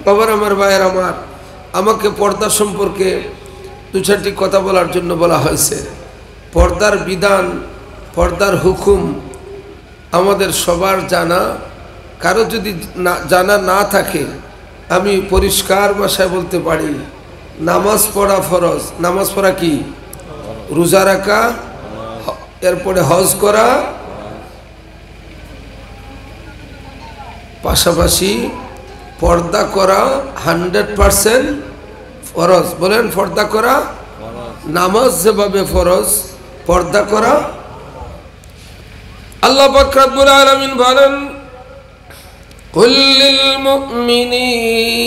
বাবার আমার ভাইয়ের আমার, আমাকে পর্দা সম্পর্কে দু চারটি কথা বলার জন্য বলা হয়েছে। পর্দার বিধান, পর্দার হুকুম আমাদের সবার জানা। কারো যদি জানা না থাকে, আমি পরিষ্কার ভাষায় বলতে পারি, নামাজ পড়া ফরজ। নামাজ পড়া কি? রোজা রাখা, এরপরে হজ করা, পাশাপাশি পর্দা করা 100% ফরজ। বলেন পর্দা করা, নামাজ যেভাবে ফরজ, পর্দা করা। আল্লাহ পাক রব্বুল আলামিন বলেন, কুল লিল মুমিনিনা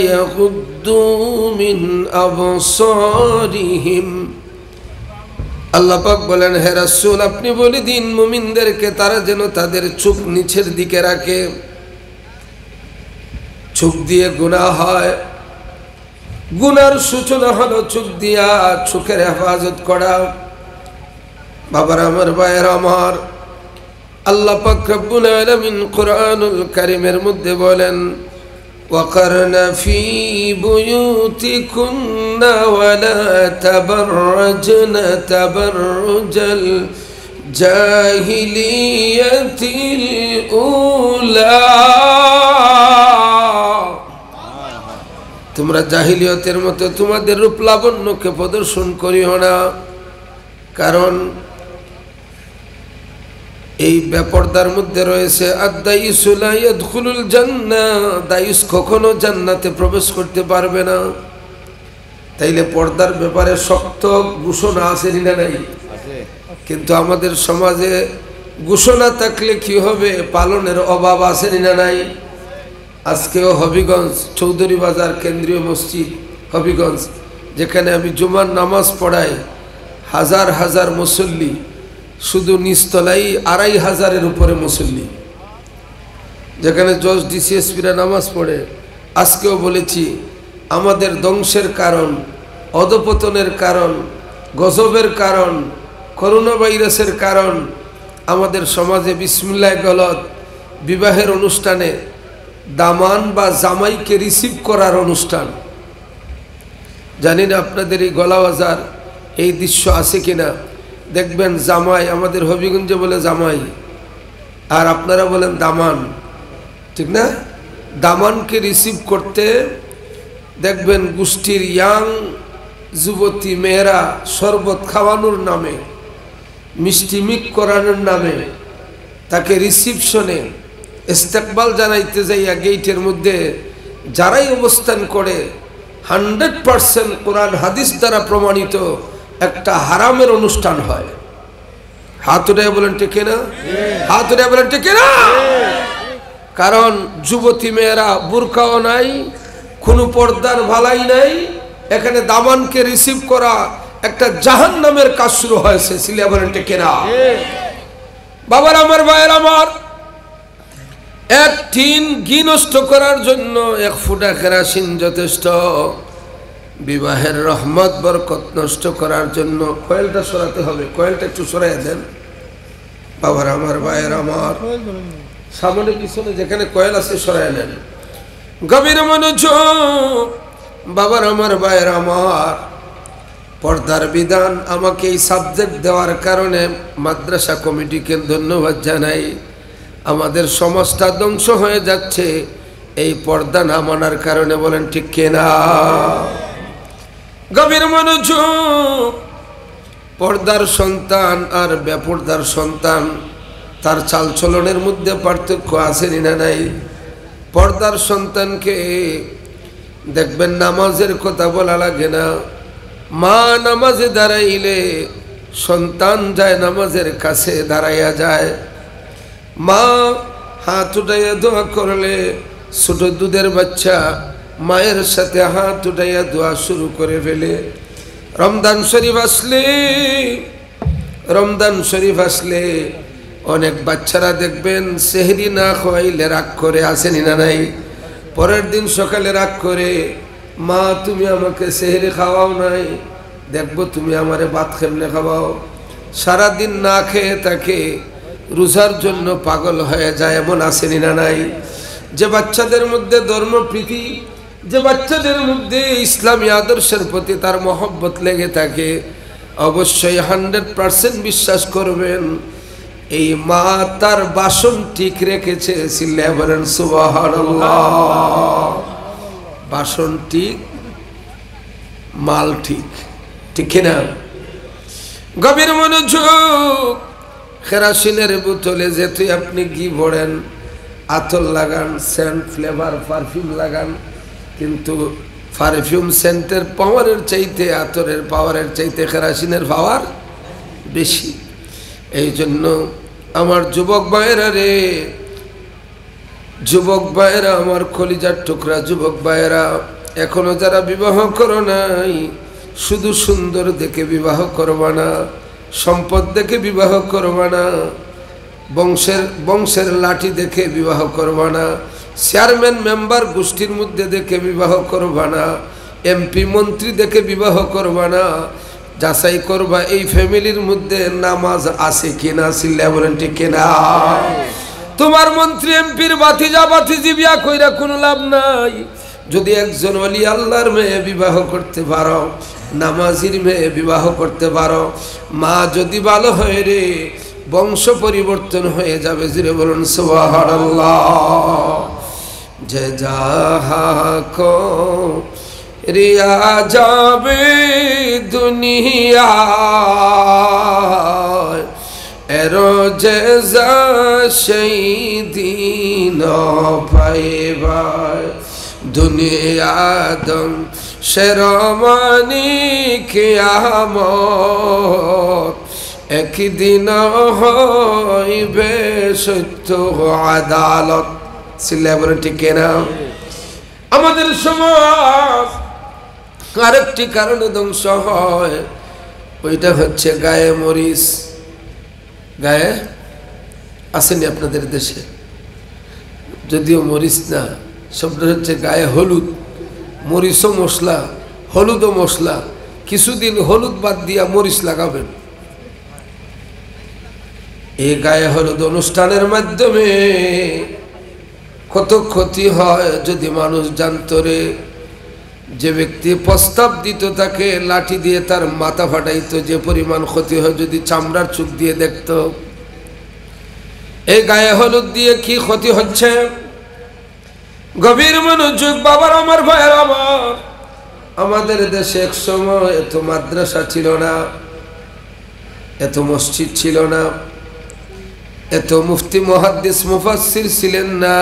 ইয়াগুদ্দু মিন আবসারিহিম। আল্লাহ পাক বলেন, হে রাসূল আপনি বলে দিন মুমিনদেরকে তারা যেন তাদের চোখ নিচের দিকে রাখে। চোখ দিয়ে গুনাহ হয়, গুনার সূচনা হলো চোখ দিয়া, চোখের হেফাজত করা। বাবার আমার, ভাইয়ের আমার, আল্লাহ পাক রব্বুল আলামিন কুরআনুল কারীমের মধ্যে বলেন, ওয়াকারনা ফি বুয়ুতিকুন্না ওয়ালা তাবাররাজনা তাবাররুজাল জাহিলিয়াতিল উলা। তোমরা জাহিলিয়তের মতো তোমাদের রূপ লাবণ্যকে প্রদর্শন করিও না, কারণ এই বেপরদার মধ্যে রয়েছে আদ-দাইসু লা ইয়াদখুলুল জান্নাহ, দাইস কখনো জান্নাতে প্রবেশ করতে পারবে না। তাইলে পর্দার ব্যাপারে শক্ত ঘোষণা আছে না নাই? কিন্তু আমাদের সমাজে ঘোষণা থাকলে কি হবে, পালনের অভাব আছে না নাই? আজকেও হবিগঞ্জ চৌধুরী বাজার কেন্দ্রীয় মসজিদ হবিগঞ্জ, যেখানে আমি জুমার নামাজ পড়াই, হাজার হাজার মুসল্লি, শুধু নিচতলাই 2500-এর উপরে মুসল্লি, যেখানে জজ ডিসিএসপিরা নামাজ পড়ে। আজকেও বলেছি, আমাদের ধ্বংসের কারণ, অধপতনের কারণ, গজবের কারণ, করোনা ভাইরাসের কারণ, আমাদের সমাজে বিসমিল্লাহ গলত বিবাহের অনুষ্ঠানে দামান বা জামাইকে রিসিভ করার অনুষ্ঠান। জানি না আপনাদের এই গলাবাজার এই দৃশ্য আছে কিনা। দেখবেন জামাই, আমাদের হবিগঞ্জে বলে জামাই, আর আপনারা বলেন দামান, ঠিক না? দামানকে রিসিভ করতে দেখবেন গোষ্ঠীর ইয়াং যুবতী মেয়েরা শরবত খাওয়ানোর নামে, মিষ্টি মিক করানোর নামে তাকে রিসিপশনে ইস্তেকবাল জানাইতে যাইয়া গেইটের মধ্যে যারাই অবস্থান করে 100% কোরআন হাদিস দ্বারা প্রমাণিত একটা হারামের অনুষ্ঠান হয়। হাত উঠে বলেন ঠিক না? হাত উঠে বলেন ঠিক না? কারণ যুবতী মেয়েরা বুরকাও নাই, কোনো পর্দার ভালাই নাই, এখানে দামানকে রিসিভ করা একটা জাহান্নামের কাজ শুরু হয়েছে। সিলিয়া বলেন ঠিক না? বাবার আমার, ভাইয়ের আমার, এক টিন ঘি নষ্ট করার জন্য 1 ফুটা কেরাসিন যথেষ্ট। বিবাহের রহমত বরকত নষ্ট করার জন্য কয়েলটা সরাতে হবে। কয়েলটা একটু সরাই দেন বাবার আমার, ভাইয়ের আমার, সামনে পিছনে যেখানে কয়েল আছে সরাই নেন। গভীর মনোযোগ বাবার আমার, ভাইয়ের আমার, পর্দার বিধান আমাকে এই সাবজেক্ট দেওয়ার কারণে মাদ্রাসা কমিটিকে ধন্যবাদ জানাই। আমাদের সমাজটা ধ্বংস হয়ে যাচ্ছে এই পর্দা না মানার কারণে। বলেন ঠিক কিনা? গভীর মনোযোগ। পর্দার সন্তান আর বেপর্দার সন্তান, তার চালচলনের মধ্যে পার্থক্য আছে না নাই? পর্দার সন্তানকে দেখবেন নামাজের কথা বলা লাগে না। মা নামাজে দাঁড়াইলে সন্তান যায় নামাজের কাছে দাঁড়াইয়া যায়। মা হাত উঠাইয়া দোয়া করলে ছোট দুধের বাচ্চা মায়ের সাথে হাত উঠাইয়া দোয়া শুরু করে ফেলে। রমজান শরীফ আসলে অনেক বাচ্চারা দেখবেন সেহরি না খাওয়াইলে রাগ করে, আসেনি না নাই? পরের দিন সকালে রাগ করে, মা তুমি আমাকে সেহরি খাওয়াও নাই, দেখবো তুমি আমারে ভাত কেমনে খাওয়াও। সারাদিন না খেয়ে থাকে, রোজার জন্য পাগল হয়ে যায়, এমন আসেনি না নাই? যে বাচ্চাদের মধ্যে ধর্মপ্রীতি, যে বাচ্চাদের মধ্যে ইসলামী আদর্শের প্রতি তার মহব্বত লেগে থাকে, অবশ্যই 100% বিশ্বাস করবেন এই মা তার বাসন ঠিক রেখেছে। চিল্লায়ে বলেন সুবহানাল্লাহ। বাসন ঠিক, মাল ঠিক, ঠিক কিনা? গভীর মনোযোগ। কেরোসিনের বোতলে যেতে আপনি ঘি ভরেন, আতর লাগান, সেন্ট ফ্লেভার পারফিউম লাগান, কিন্তু পারফিউম সেন্টের পাওয়ারের চাইতে, আতরের পাওয়ারের চাইতে কেরোসিনের পাওয়ার বেশি। এই জন্য আমার যুবক ভাইয়েরা রে, যুবক ভাইয়েরা, আমার কলিজার টুকরা যুবক ভাইয়েরা, এখনো যারা বিবাহ করো নাই, শুধু সুন্দর দেখে বিবাহ করবা না, সম্পদ দেখে বিবাহ করবা না, বংশের লাঠি দেখে বিবাহ করবা না, চেয়ারম্যান মেম্বার গোষ্ঠীর মধ্যে দেখে বিবাহ করবা না, এমপি মন্ত্রী দেখে বিবাহ করবা না। যাচাই করবা এই ফ্যামিলির মধ্যে নামাজ আছে কিনা। চিল্লায়ে বলেন ঠিক কিনা? তোমার মন্ত্রী এমপির ভাতিজা ভাতিজি বিয়া কইরা কোনো লাভ নাই। যদি একজন ওলি আল্লাহর মেয়ে বিবাহ করতে পারো, নামাজির মেয়ে বিবাহ করতে পারো, মা যদি ভালো হয় রে, বংশ পরিবর্তন হয়ে যাবে। জিরে বলুন সুবহানাল্লাহ। যে যাহা কো রিয়া যাবে দুনিয়া, এরো যে সেই দিন পাইবার, দুনিয়া দম শেরমানি কিয়ামত, একদিন হইবে সত্য আদালত। চিল্লায়ে বলেন ঠিক কিনা? আমাদের সমাজ আরেকটি কারণে ধ্বংস হয়, ওইটা হচ্ছে গায়ে মরিচ। গায়ে আসেনি আপনাদের দেশে? যদিও মরিচ না, শব্দটা হচ্ছে গায়ে হলুদ। মরিচও মশলা, হলুদও মশলা। কিছুদিন হলুদ বাদ দিয়া মরিচ লাগাবেন। এই গায়ে হলুদ অনুষ্ঠানের মাধ্যমে কত ক্ষতি হয় যদি মানুষ জানতো রে। যে ব্যক্তি প্রস্তাব দিত তাকে লাঠি দিয়ে তার মাথা ফাটাইতো, যে পরিমাণ ক্ষতি হয় যদি চামড়ার চোখ দিয়ে দেখত। এই গায়ে হলুদ দিয়ে কি ক্ষতি হচ্ছে? গভীর মনোযোগ বাবার, আমার ভাইয়ের আমার। আমাদের দেশে এক সময় এত মাদ্রাসা ছিল না, এত মসজিদ ছিল না, এত মুফতি মুহাদ্দিস মুফাসসির ছিলেন না,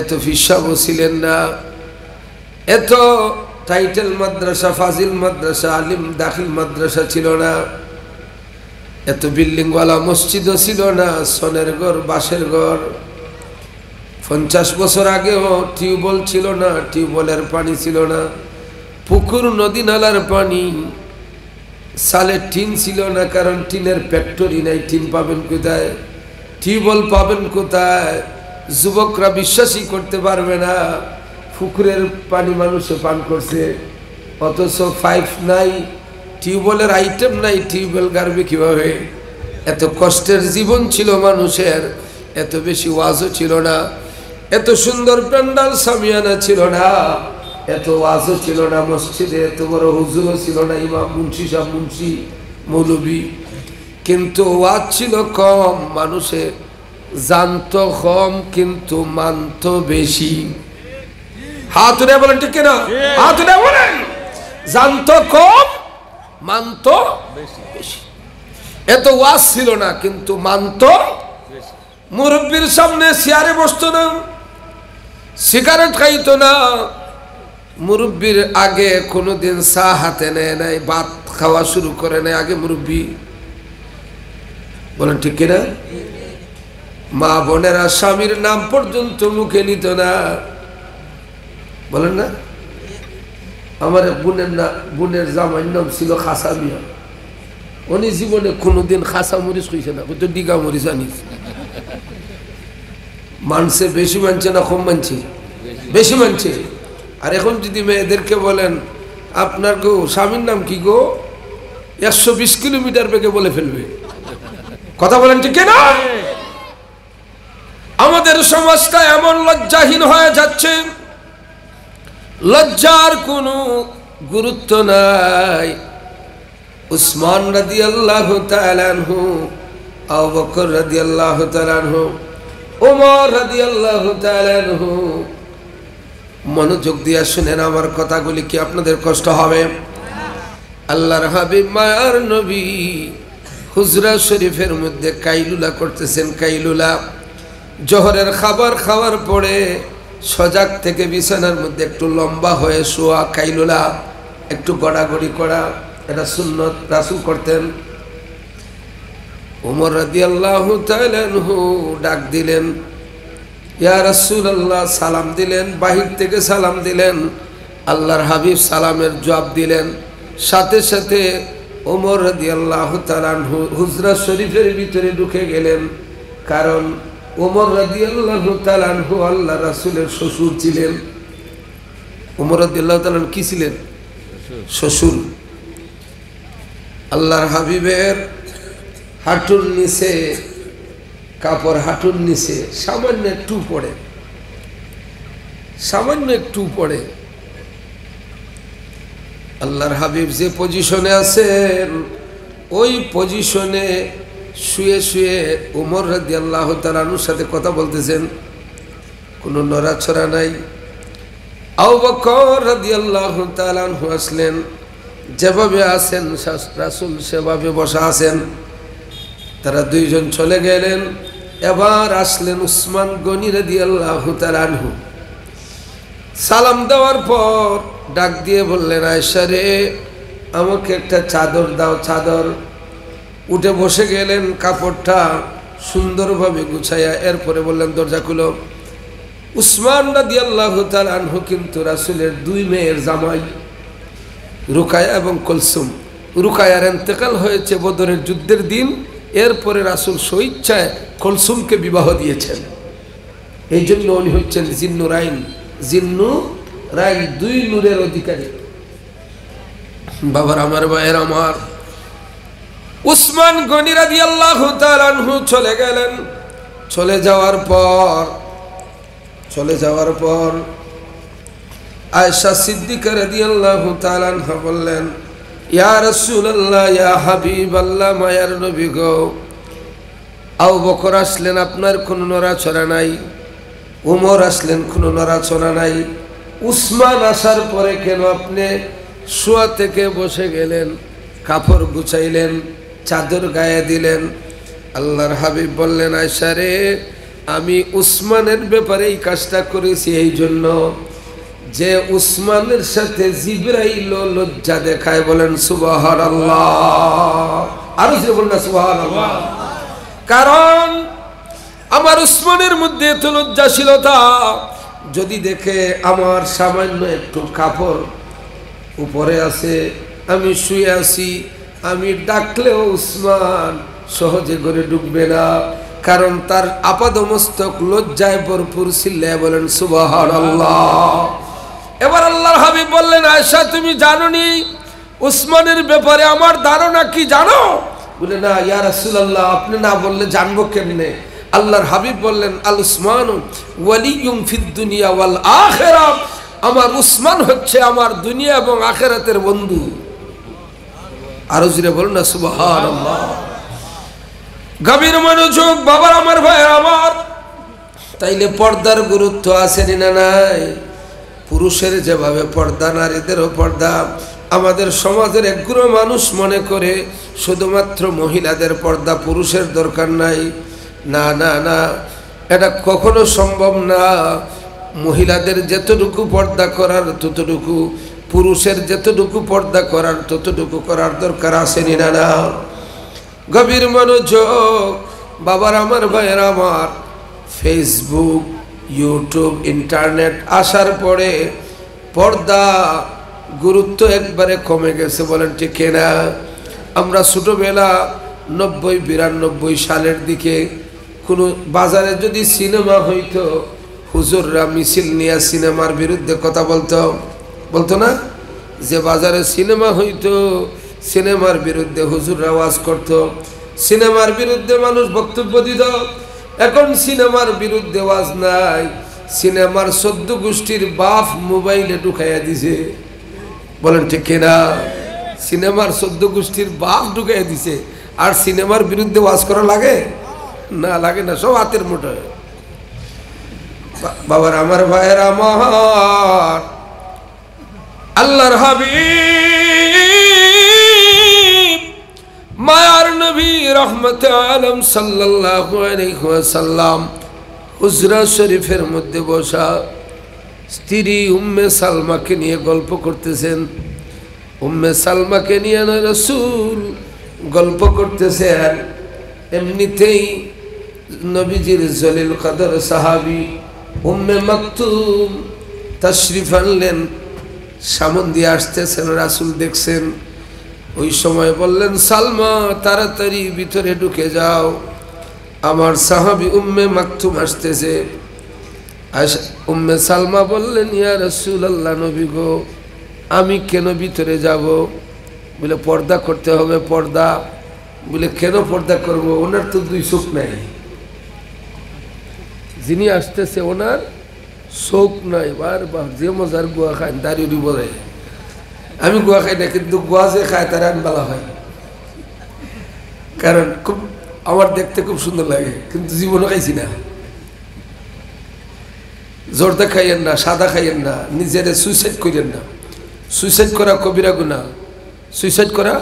এত ফিসাবও ছিলেন না, এত টাইটেল মাদ্রাসা, ফাজিল মাদ্রাসা, আলিম দাখিল মাদ্রাসা ছিল না, এত বিল্ডিংওয়ালা মসজিদও ছিল না, সনের ঘর, বাঁশের ঘর। 50 বছর আগেও টিউবওয়েল ছিল না, টিউবওয়েলের পানি ছিল না, পুকুর নদী নালার পানি। সালে টিন ছিল না, কারণ টিনের ফ্যাক্টরি নাই। টিন পাবেন কোথায়? টিউবওয়েল পাবেন কোথায়? যুবকরা বিশ্বাসই করতে পারবে না, পুকুরের পানি মানুষে পান করছে, অথচ পাইপ নাই, টিউবওয়েলের আইটেম নাই, টিউবওয়েল গাড়বে কিভাবে? এত কষ্টের জীবন ছিল মানুষের, এত বেশি ওয়াজও ছিল না, এত সুন্দর প্যান্ডাল সামিয়ানা ছিল না, এত ওয়াজও ছিল না মসজিদে, এত বড় হুজুরও ছিল না, ইমাম মুন্সি সাহেব, মুন্সি মৌলবী। কিন্তু ওয়াজ ছিল কম, মানুষে জানতো কম কিন্তু মানতো বেশি। হাত উঠে বলেন ঠিক কিনা? হাত উঠে বলেন। জানতো কম, মানতো বেশি। এত ওয়াজ ছিল না কিন্তু মানতো। মুরব্বীর সামনে চেয়ারে বসতো না, সিগারেট খাইতো না, মুরব্বীর আগে কোনোদিন চা হাতে নেয় নাই, ভাত খাওয়া শুরু করে নাই আগে মুরব্বী। বলেন ঠিক কিনা? মা বোনেরা স্বামীর নাম পর্যন্ত মুখে নিত না। বলেন না? আমার বোনের জামাইয়ের নাম ছিল খাসা মিয়া। উনি জীবনে কোনোদিন খাসা মরিচ হয়েছে না, তো ডিগা মরিচ আনিস। মানছে বেশি মানছে না কম মানছে? বেশি মানছে। আর এখন যদি মেয়েদেরকে বলেন আপনার গো স্বামীর নাম কি গো, 120 কিলোমিটার বেগে বলে ফেলবে। কথা বলেন ঠিক না? আমাদের সমাজটা এমন লজ্জাহীন হয়ে যাচ্ছে, লজ্জার কোনো গুরুত্ব নাই। উসমান রাদিয়াল্লাহু তাআলা আনহু, আবু বকর রাদিয়াল্লাহু তাআলা আনহু, ওমর রাদিয়াল্লাহু তাআলা আনহু, মনোযোগ দিয়ে শুনেন আমার কথাগুলি, কি আপনাদের কষ্ট হবে? আল্লাহর হাবিব মায়ার নবী হুজরা শরীফের মধ্যে কাইলুলা করতেছেন। কাইলুলা জোহরের খাবার খাওয়ার পরে সজাগ থেকে বিছানার মধ্যে একটু লম্বা হয়ে শোয়া, কাইলুলা একটু গড়াগড়ি করা, এটা সুন্নত, রাসূল করতেন। ওমর রাদিয়াল্লাহু তাআলা আনহু ডাক দিলেন, ইয়া রাসূলুল্লাহ, সালাম দিলেন, বাহির থেকে সালাম দিলেন। আল্লাহর হাবিব সালামের জবাব দিলেন। সাথে সাথে ওমর রাদিয়াল্লাহু তাআলা আনহু হুজরা শরীফের ভিতরে ঢুকে গেলেন। কারণ ওমর রাদিয়াল্লাহু তাআলা আনহু আল্লাহ রাসূলের শ্বশুর ছিলেন। ওমর রাদিয়াল্লাহু তাআলা কি ছিলেন? শ্বশুর। আল্লাহর হাবিবের হাঁটুর নিচে কাপড়, হাঁটুর নিচে সামান্য একটু পড়ে, সামান্য একটু পড়ে। আল্লাহর হাবিব যে পজিশনে আছেন ওই পজিশনে শুয়ে শুয়ে ওমর রাদিয়াল্লাহু তাআলা আনহুর সাথে কথা বলতেছেন, কোনো নড়াচড়া নাই। আবু বকর রাদিয়াল্লাহু তাআলা আনহু আসলেন, যেভাবে আছেন রাসূল সেভাবে বসা আছেন। তারা দুইজন চলে গেলেন। এবার আসলেন উসমান গনি রাদিয়াল্লাহু তাআলা আনহু। সালাম দেওয়ার পর ডাক দিয়ে বললেন, আয়েশা রে, আমাকে একটা চাদর দাও, চাদর। উঠে বসে গেলেন, কাপড়টা সুন্দরভাবে গুছাইয়া। এরপরে বললেন, দরজা খুলো। উসমান রাদিয়াল্লাহু তাআলা আনহু কিন্তু রাসূলের দুই মেয়ের জামাই, রুকায়া এবং কুলসুম। রুকায়ার ইন্তেকাল হয়েছে বদরের যুদ্ধের দিন। এরপরে রাসূল স্বইচ্ছায় কুলসুমকে বিবাহ দিয়েছেন। এই জন্য উনি হচ্ছেন জিন্নুরাইন, জিন্নুরাইন, দুই নূরের অধিকারী। বাবার আমার, ভাইয়ের আমার, উসমান গনি রাদিয়াল্লাহু তাআলা আনহু চলে গেলেন। চলে যাওয়ার পর আয়েশা সিদ্দিকা রাদিয়াল্লাহু তাআলা আনহা বললেন, ইয়া রাসূলুল্লাহ, ইয়া হাবিবাল্লাহ, মায়ার নবী গো, আবু বকর আসলেন, আপনার কোনো নড়াচড়া নাই। ওমর আসলেন, কোনো নড়াচড়া নাই। উসমান আসার পরে কেন আপনি শোয়া থেকে বসে গেলেন, কাপড় গুছাইলেন, চাদর গায়ে দিলেন? আল্লাহর হাবিব বললেন, আয়েশা রে, আমি উসমানের ব্যাপারে এই কাজটা করেছি এই জন্য যে উসমানের সাথে জিবরাইল লজ্জা দেখায়। বলেন সুবহানাল্লাহ, আরো জোরে বলুন সুবহানাল্লাহ। কারণ আমার উসমানের মধ্যে এত লজ্জাশীলতা, যদি দেখে আমার সামান্য একটু কাপড় উপরে আছে, আমি শুয়ে আছি, আমি ডাকলেও উসমান সহজে করে ঢুকবে না। কারণ তার আপাদমস্তক লজ্জায় ভরপুর। চিল্লায় বলেন সুবহানাল্লাহ। এবার আল্লাহর হাবিব বললেন, আয়েশা, তুমি জানোনি উসমানের ব্যাপারে আমার ধারণা কি জানো? বলে, না ইয়া রাসূলুল্লাহ, আপনি না বললে জানবো কেমনে? আল্লাহর হাবিব বললেন, আল উসমানু ওয়ালিয়ুম ফিদ দুনিয়া ওয়াল আখিরাহ, আমার উসমান হচ্ছে আমার দুনিয়া এবং আখিরাতের বন্ধু। আরো জোরে বলুন না সুবহানাল্লাহ। গভীর মনোযোগ বাবার আমার, ভাইয়ের আমার। তাইলে পর্দার গুরুত্ব আছে না নাই? পুরুষের যেভাবে পর্দা, নারীদেরও পর্দা। আমাদের সমাজের একগুলো মানুষ মনে করে শুধুমাত্র মহিলাদের পর্দা, পুরুষের দরকার নাই। না না না, এটা কখনো সম্ভব না। মহিলাদের যতটুকু পর্দা করার ততটুকু, পুরুষের যতটুকু পর্দা করার ততটুকু করার দরকার আছে না না? গভীর মনোযোগ বাবার আমার, ভাইয়ের আমার। ফেসবুক, ইউটিউব, ইন্টারনেট আসার পরে পর্দা গুরুত্ব একবারে কমে গেছে। বলেন ঠিক না? আমরা ছোটোবেলা 90-92 সালের দিকে কোনো বাজারে যদি সিনেমা হইতো, হুজুররা মিছিল নিয়ে সিনেমার বিরুদ্ধে কথা বলতো না? যে বাজারে সিনেমা হইতো, সিনেমার বিরুদ্ধে হুজুররা ওয়াজ করত, সিনেমার বিরুদ্ধে মানুষ বক্তব্য দিত। এখন সিনেমার বিরুদ্ধে ওয়াজ নাই, সিনেমার 14 গোষ্ঠীর বাপ মোবাইলে ঢুকাইয়া দিছে। বলেন ঠিক কিনা? সিনেমার 14 গোষ্ঠীর বাপ ঢুকাইয়া দিছে। আর সিনেমার বিরুদ্ধে ওয়াজ করা লাগে না? লাগে না, সব হাতের মুঠোয়। বাবার আমার, ভাইয়ের আমার, আল্লাহর হাবিব মায়ার নবী রহমতে আলম সাল্লাল্লাহু আলাইহি ওয়াসাল্লাম হুজরা শরীফের মধ্যে বসা স্ত্রী উম্মে সালমাকে নিয়ে গল্প করতেছেন। উম্মে সালমাকে নিয়ে রাসূল গল্প করতেছেন। এমনিতেই নবীজির জলিল কদর সাহাবী উম্মে মাকতুম তাশরিফ আনলেন, সামন দিয়ে আসতেছেন, রাসূল দেখছেন। ওই সময় বললেন, সালমা তাড়াতাড়ি ভিতরে ঢুকে যাও, আমার সাহাবী উম্মে মাকতুম আসতেছে। উম্মে সালমা বললেন, ইয়া রাসূলুল্লাহ, নবী গো, আমি কেন ভিতরে যাব? বলে পর্দা করতে হবে। পর্দা? বলে কেন পর্দা করব? ওনার তো 2 চোখ নাই, যিনি আসতেছে ওনার চোখ নাই। বারবার যে মজার গোয়া খায় দাঁড়িয়ে বলে, আমি গোয়া খাই না, কিন্তু গোয়া যে খায় তারা আমি বলা হয়, কারণ খুব আমার দেখতে খুব সুন্দর লাগে, কিন্তু জীবনও খাইছি না। জর্দা খাইয়েন না, সাদা খাইয়েন না, নিজের সুইসাইড করেন না। সুইসাইড করা কবিরা গুনাহ। সুইসাইড করা,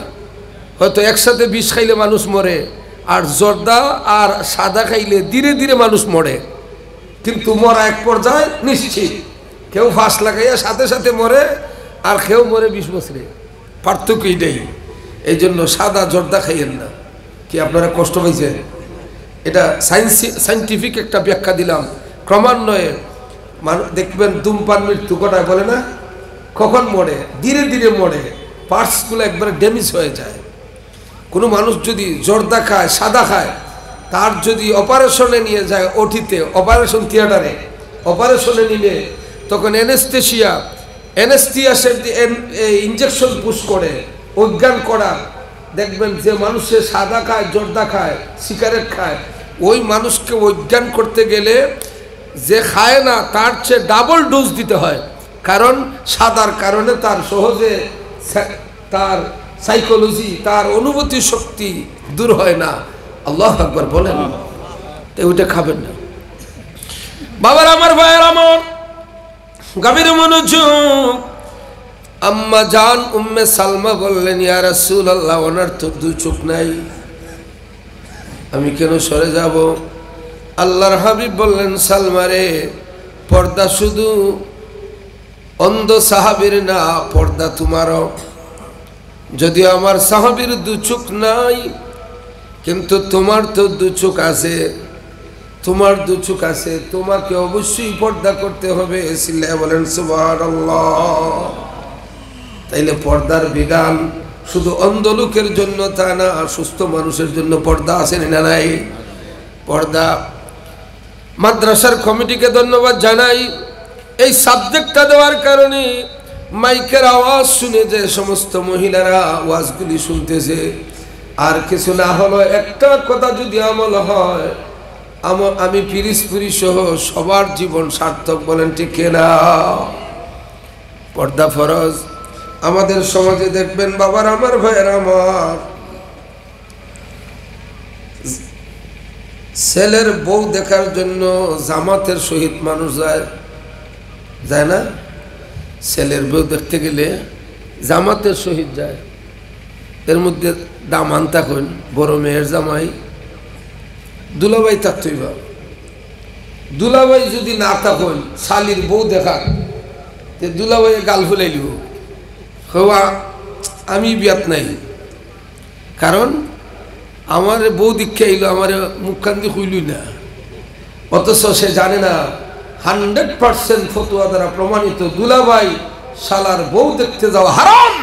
হয়তো একসাথে বিষ খাইলে মানুষ মরে, আর জর্দা আর সাদা খাইলে ধীরে ধীরে মানুষ মরে, কিন্তু মরা এক পর্যায়ে নিশ্চিত। কেউ ফাঁস লাগাইয়া সাথে সাথে মরে, আর কেউ মরে 20 বছরে। পার্থক্য এটাই। এই জন্য সাদা জর্দা খাইয়েন না। কি আপনারা কষ্ট পাইছেন? এটা সাইন্টিফিক একটা ব্যাখ্যা দিলাম। ক্রমান্বয়ে দেখবেন ধূমপান মৃত্যু ঘটায়, বলে না? কখন মরে? ধীরে ধীরে মরে, পার্টসগুলো একবারে ড্যামেজ হয়ে যায়। কোনো মানুষ যদি জর্দা খায়, সাদা খায়, তার যদি অপারেশনে নিয়ে যায়, ওটিতে অপারেশন থিয়েটারে অপারেশনে নিলে, তখন অ্যানেস্থেসিয়া ইঞ্জেকশন পুশ করে অজ্ঞান করা। দেখবেন যে মানুষের সাদা খায়, জর্দা খায়, সিগারেট খায়, ওই মানুষকে অজ্ঞান করতে গেলে যে খায় না তার চেয়ে ডাবল ডোজ দিতে হয়। কারণ সাদার কারণে তার সহজে তার সাইকোলজি, তার অনুভূতি শক্তি দূর হয় না। আল্লাহু আকবার বলেন। তাই ওইটা খাবেন না। বাবার আমার, ভাইয়ের আমার, গভীর মনোযোগ। আম্মা জান উম্মে সালমা বললেন, ইয়া রাসূলুল্লাহ, ওনার তো 2 চোখ নাই, আমি কেন সরে যাব? আল্লাহর হাবিব বললেন, সালমা রে, পর্দা শুধু অন্ধ সাহাবীর না, পর্দা তোমারও। যদিও আমার সাহাবীর 2 চোখ নাই, কিন্তু তোমার তো 2 চোখ আছে। তোমার 2 চোখ আছে, তোমাকে অবশ্যই পর্দা করতে হবে। সিল্লাহ বলেন সুবহানাল্লাহ। তাইলে পর্দার বিধান শুধু অন্ধ লোকের জন্য তা না, সুস্থ মানুষের জন্য পর্দা আছে না নাই? পর্দা। মাদ্রাসার কমিটিকে ধন্যবাদ জানাই এই সাবজেক্টটা দেওয়ার কারণে। মাইকের আওয়াজ শুনে যে সমস্ত মহিলারা ওয়াজগুলি শুনতেছে, আর কিছু না হলো একটা কথা যদি আমল হয়, আমি পিরিসপুরি সহ সবার জীবন সার্থক। বলেন ঠিক কিনা? পর্দা ফরজ। আমাদের সমাজে দেখবেন বাবার আমার, ভাইয়ের আমার, ছেলের বউ দেখার জন্য জামাতের সহিত মানুষ যায় না? ছেলের বউ দেখতে গেলে জামাতের সহিত যায়। এর মধ্যে দামান থাকুন, বড় মেয়ের জামাই দুলাভাই থাকতই বা, দুলাভাই যদি না থাকুন শালির বউ দেখার, দুলাভাই গাল ফুলাইলিব, হওয়া আমি বিয়াত নাই, কারণ আমার বউ দীক্ষা এলো, আমার মুখকান্দি হইলই না। অথচ সে জানে না 100% ফতোয়া দ্বারা প্রমাণিত দুলাভাই শালার বউ দেখতে যাওয়া হারাম।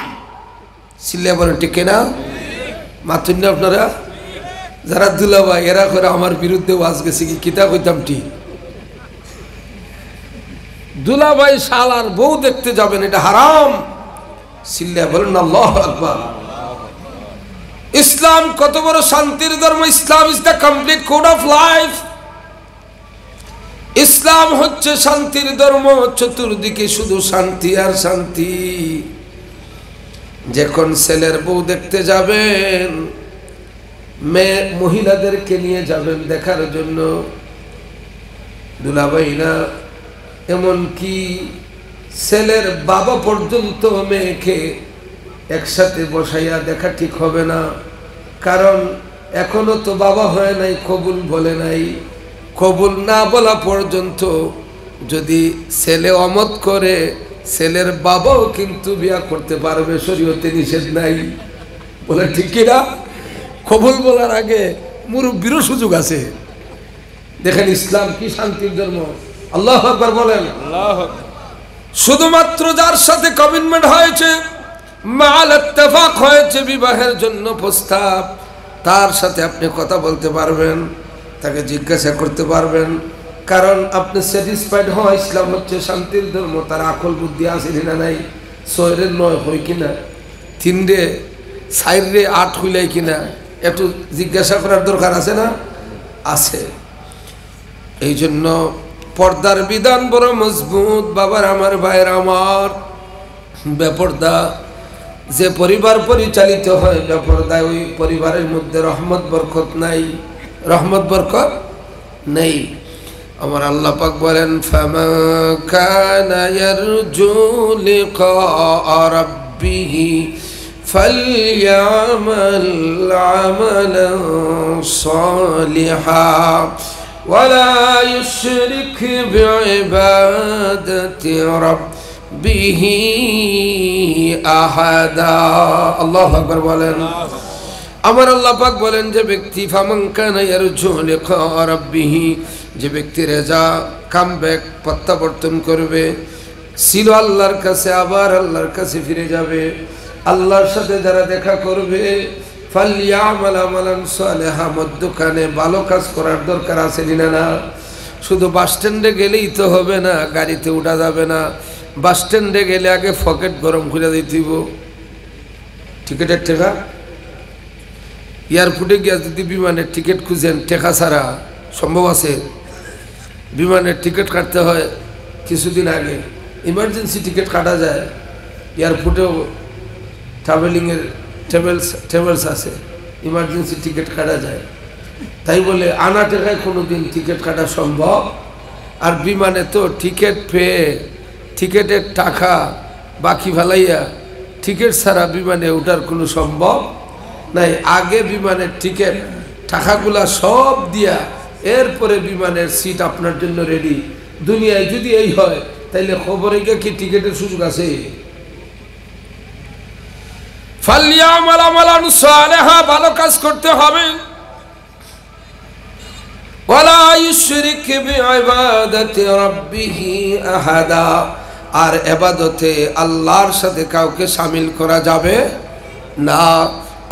সিল্লা বলেন ঠিক না? মাতুন না আপনারা? যারা দুলাভাই এরা করে আমার বিরুদ্ধে ওয়াজ গেছে, কি কিতাব হইতাম ঠিক। দুলাভাই শালার বউ দেখতে যাবেন, এটা হারাম। সিল্লা বলেন আল্লাহু আকবার। ইসলাম কত বড় শান্তির ধর্ম। Islam is the complete code of life. ইসলাম হচ্ছে শান্তির ধর্ম, চতুর্দিকে শুধু শান্তি আর শান্তি। যখন ছেলের বউ দেখতে যাবেন, মেয়ে মহিলাদেরকে নিয়ে যাবেন দেখার জন্য, দুলাভাই না, এমনকি ছেলের বাবা পর্যন্ত মেয়েকে একসাথে বসাইয়া দেখা ঠিক হবে না। কারণ এখনো তো বাবা হয় নাই, কবুল বলে নাই। কবুল না বলা পর্যন্ত যদি ছেলে অমত করে, ছেলের বাবাও কিন্তু বিয়া করতে পারবে, শরীয়তে নিষেধ নাই। বলে ঠিক কিনা? কবুল বলার আগে মুরব্বিরও সুযোগ আছে। দেখেন ইসলাম কি শান্তির ধর্ম। আল্লাহু আকবার বলেন। শুধুমাত্র যার সাথে কমিটমেন্ট হয়েছে, মাল ইত্তেফাক হয়েছে, বিবাহের জন্য প্রস্তাব, তার সাথে আপনি কথা বলতে পারবেন, তাকে জিজ্ঞাসা করতে পারবেন। কারণ আপনি স্যাটিসফাইড হওয়া, ইসলাম হচ্ছে শান্তির ধর্ম, তার আকল বুদ্ধি আছে না নাই, 6 9 হয় কিনা, 3 4 8 হইলাই কিনা, একটু জিজ্ঞাসা করার দরকার আছে না? আছে। এই জন্য পর্দার বিধান বড় মজবুত। বাবার আমার, ভাইয়ের আমার, বেপর্দা যে পরিবার পরিচালিত হয় বেপর্দায়, ওই পরিবারের মধ্যে রহমত বরকত নাই, রহমত বরকত নেই। আমার আল্লাহ পাক বলেন, ফামান কানা ইয়ারজু লিকা রাব্বিহি ফালইয়ামাল আমালান সালিহা ওয়ালা ইউশরিক বিইবাদাতি রাব্বিহি আহাদা। আল্লাহু আকবার বলেন। আমার আল্লাহ পাক বলেন, যে ব্যক্তি ফামান কানা ইয়ারজু লিকা রাব্বিহি, যে ব্যক্তি রেজা কামব্যাক প্রত্যাবর্তন করবে, ছিল আল্লাহর কাছে, আবার আল্লাহর কাছে ফিরে যাবে, আল্লাহর সাথে যারা দেখা করবে, ফালইয়ামাল আমালান সালিহা, মধ্যখানে ভালো কাজ করার দরকার আছে না? শুধু বাস স্ট্যান্ডে গেলেই তো হবে না, গাড়িতে উঠা যাবে না। বাস স্ট্যান্ডে গেলে আগে পকেট গরম করে দিতেইব, টিকিটের টাকা। এয়ারপোর্টে গিয়া যদি বিমানের টিকিট খুঁজেন, টেকা ছাড়া সম্ভব আছে? বিমানের টিকিট কাটতে হয় কিছুদিন আগে, ইমার্জেন্সি টিকিট কাটা যায়। এয়ারপোর্টেও ট্রাভেলিংয়ের ট্রাভেলস আছে, ইমার্জেন্সি টিকিট কাটা যায়। তাই বলে আনা টাকায় কোনো দিন টিকিট কাটা সম্ভব? আর বিমানে তো টিকিট পেয়ে টিকিটের টাকা বাকি ফেলাইয়া টিকিট ছাড়া বিমানে ওঠার কোনো সম্ভব নাই। আগে বিমানের টিকিট টাকাগুলা সব দিয়া এরপরে বিমানের সিট আপনার জন্য রেডি। দুনিয়ায় যদি এই হয়, তাইলে খবরে গিয়ে কি টিকিটের সুযোগ আছে? ফালইয়ামাল আমালান সালিহা, ভালো কাজ করতে হবে। ওয়ালা ইউশরিক বিইবাদাতি রাব্বিহি আহাদা, আর ইবাদতে আল্লাহর সাথে কাউকে শামিল করা যাবে না।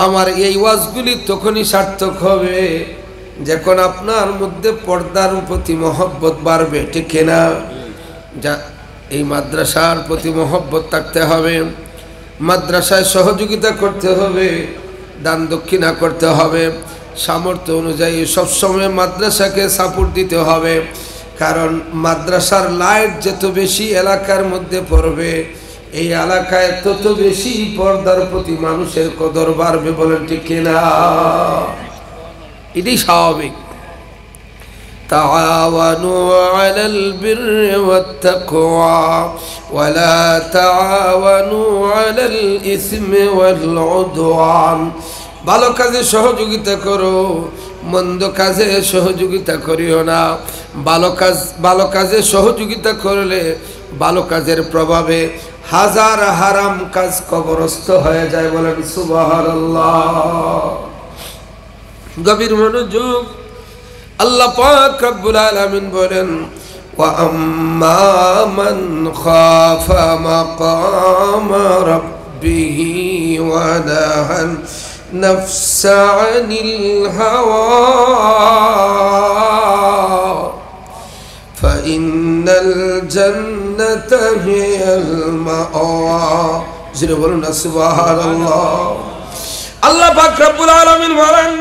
আমার এই ওয়াজগুলি তখনই সার্থক হবে যখন আপনার মধ্যে পর্দার প্রতি মহব্বত বাড়বে, ঠিক না? যা এই মাদ্রাসার প্রতি মহব্বত থাকতে হবে, মাদ্রাসায় সহযোগিতা করতে হবে, দান দক্ষিণা করতে হবে, সামর্থ্য অনুযায়ী সবসময় মাদ্রাসাকে সাপোর্ট দিতে হবে। কারণ মাদ্রাসার লাইট যত বেশি এলাকার মধ্যে পড়বে, এই এলাকায় তত বেশি পর্দার প্রতি মানুষের কদর বাড়বে, বলেন ঠিক কিনা? এটাই স্বাভাবিক। তাআওয়ানু আলাল বিররি ওয়াত তাকওয়া ওয়ালা তাআওয়ানু আলাল ইসমি ওয়াল উদওয়ান। ভালো কাজে সহযোগিতা করো, মন্দ কাজে সহযোগিতা করিও না। ভালো কাজে সহযোগিতা করলে ভালো কাজের প্রভাবে হাজার হারাম কাজ কবরস্থ হয়ে যায়, বলেন সুবহানাল্লাহ। গভীর মনোযোগ। আল্লাহ পাক রব্বুল আলামিন বলেন, ওয়া আম্মা মান খাফা মাকামা রাব্বিহি ওয়া নাহান নাফসা আনিল হাওয়া ফাইন্নাল জান্নাতা হিয়াল মাওয়া। যিনি বলুন না সুবহানাল্লাহ। আল্লাহ পাক রব্বুল আলামিন বলেন,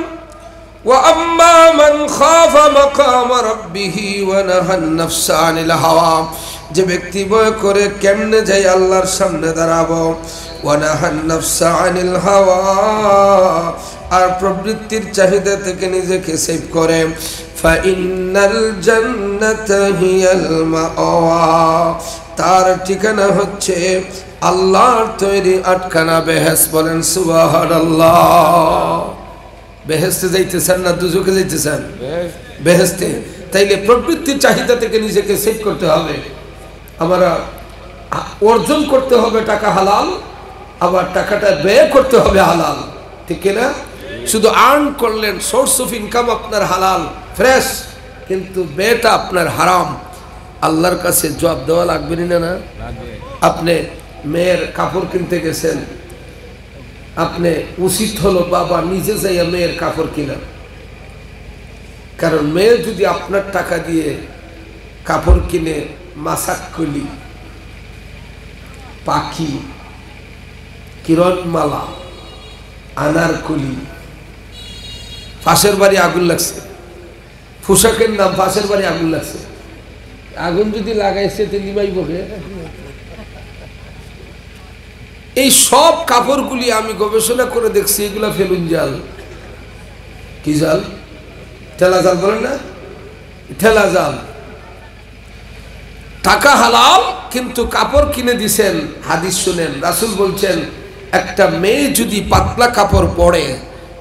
ওয়া আম্মা মান খাফা মাকাম রাব্বিহি ওয়া নাহান নাফসা আনিল হাওয়া, যে ব্যক্তি ভয় করে কেমনে যাই আল্লাহর সামনে দাঁড়াবো, ওয়া নাহান নাফসা আনিল হাওয়া, আর প্রবৃত্তির চাহিদা থেকে নিজেকে সেভ করে, ফাইন্নাল জান্নাতা হিয়াল মাওয়া, তার ঠিকানা হচ্ছে আল্লাহর তৈরি আটখানা বেহেশত। বলেন সুবহানাল্লাহ। বেহেশতে যাইতেছেন না দুজকে যাইতেছেন? বেহেশতে। তাইলে প্রবৃত্তির চাহিদা থেকে নিজেকে সেভ করতে হবে, আমরা অর্জন করতে হবে টাকা হালাল, আবার টাকাটা ব্যয় করতে হবে হালাল, ঠিক না? শুধু আর্ন করলেন, সোর্স অফ ইনকাম আপনার হালাল ফ্রেশ, কিন্তু ব্যয়টা আপনার হারাম, আল্লাহর কাছে জবাব দেওয়া লাগবে না? না, আপনি মেয়ের কাপড় কিনতে গেছেন, আপনি উচিত হলো বাবা নিজে যাইয়া মেয়ের কাপড় কিনা, কারণ মেয়ে যদি আপনার টাকা দিয়ে কাপড় কিনে মাসাক্কলি, পাখি, কিরণমালা, আনারকলি, পাশের বাড়ি আগুন লাগছে, পোশাকের নাম পাশের বাড়ি আগুন লাগছে, আগুন যদি লাগাইছে তো লিমাইব কে? এই সব কাপড়গুলি আমি গবেষণা করে দেখছি, এগুলা ফেলুন জাল। কি জাল? ঠেলা জাল বলেন না? ঠেলা জাল। টাকা হালাল, কিন্তু কাপড় কিনে দিছেন। হাদিস শুনেন, রাসূল বলছেন একটা মেয়ে যদি পাতলা কাপড় পরে,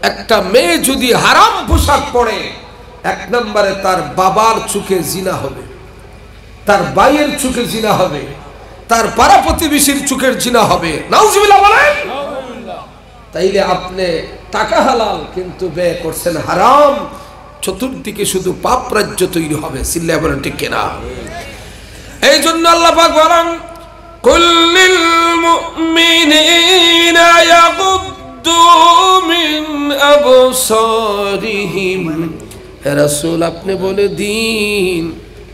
একটা মেয়ে যদি হারাম পোশাক পরে, এক নম্বরে তার বাবার চোখে জিনা হবে, তার ভাইয়ের চোখে জিনা হবে, তার পাড়া প্রতিবেশীর চোখের জিনা হবে। নাউজুবিল্লাহ বলেন। তাইলে আপনি টাকা হালাল কিন্তু ব্যয় করছেন হারাম, চতুর্দিকে শুধু পাপ রাজ্য তৈরি হবে। সিল্লাহ বলেন ঠিক কিনা? এই জন্য আল্লাহ পাক বলেন, কুল্লিল মুমিনিনা ইয়াগুদ্দু মিন আবসারিহিম, হে রাসূল আপনি বলে দিন,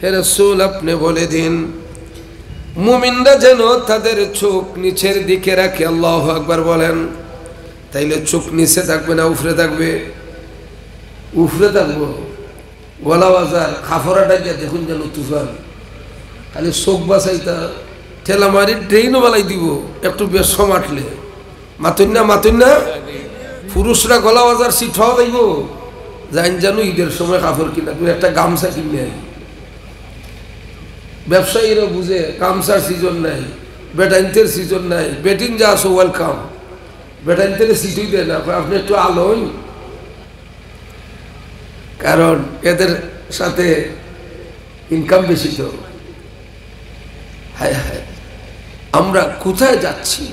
হে রাসূল আপনি বলে দিন, মুমিনরা যেন তাদের চোখ নিচের দিকে রাখে। আল্লাহু আকবার বলেন। তাইলে চোখ নিচে থাকবে না উপরে থাকবে? উপরে থাকবো। গলা বাজার খাফরাটা গিয়ে দেখুন যেন তুফান, খালি চোখ বাঁচাইতা ঠেলা মারি ট্রেনও বালাই দিব একটু বেশ সমাটলে। মাতুন না, মাতুন না? পুরুষরা গলা বাজার সিট হওয়া যাইব, জান জানো ঈদের সময় কাপড় কিনা, তুমি একটা গামছা কিনে। ব্যবসায়ীরা বুঝে গামছার সিজন নাই, বেটাইনতের সিজন নাই, বেটিন যা আসো ওয়েলকাম, বেটাইনতের সিটই দেয় না, আপনি একটু আলোন, কারণ এদের সাথে ইনকাম বেশি। তো হায় হায়, আমরা কোথায় যাচ্ছি?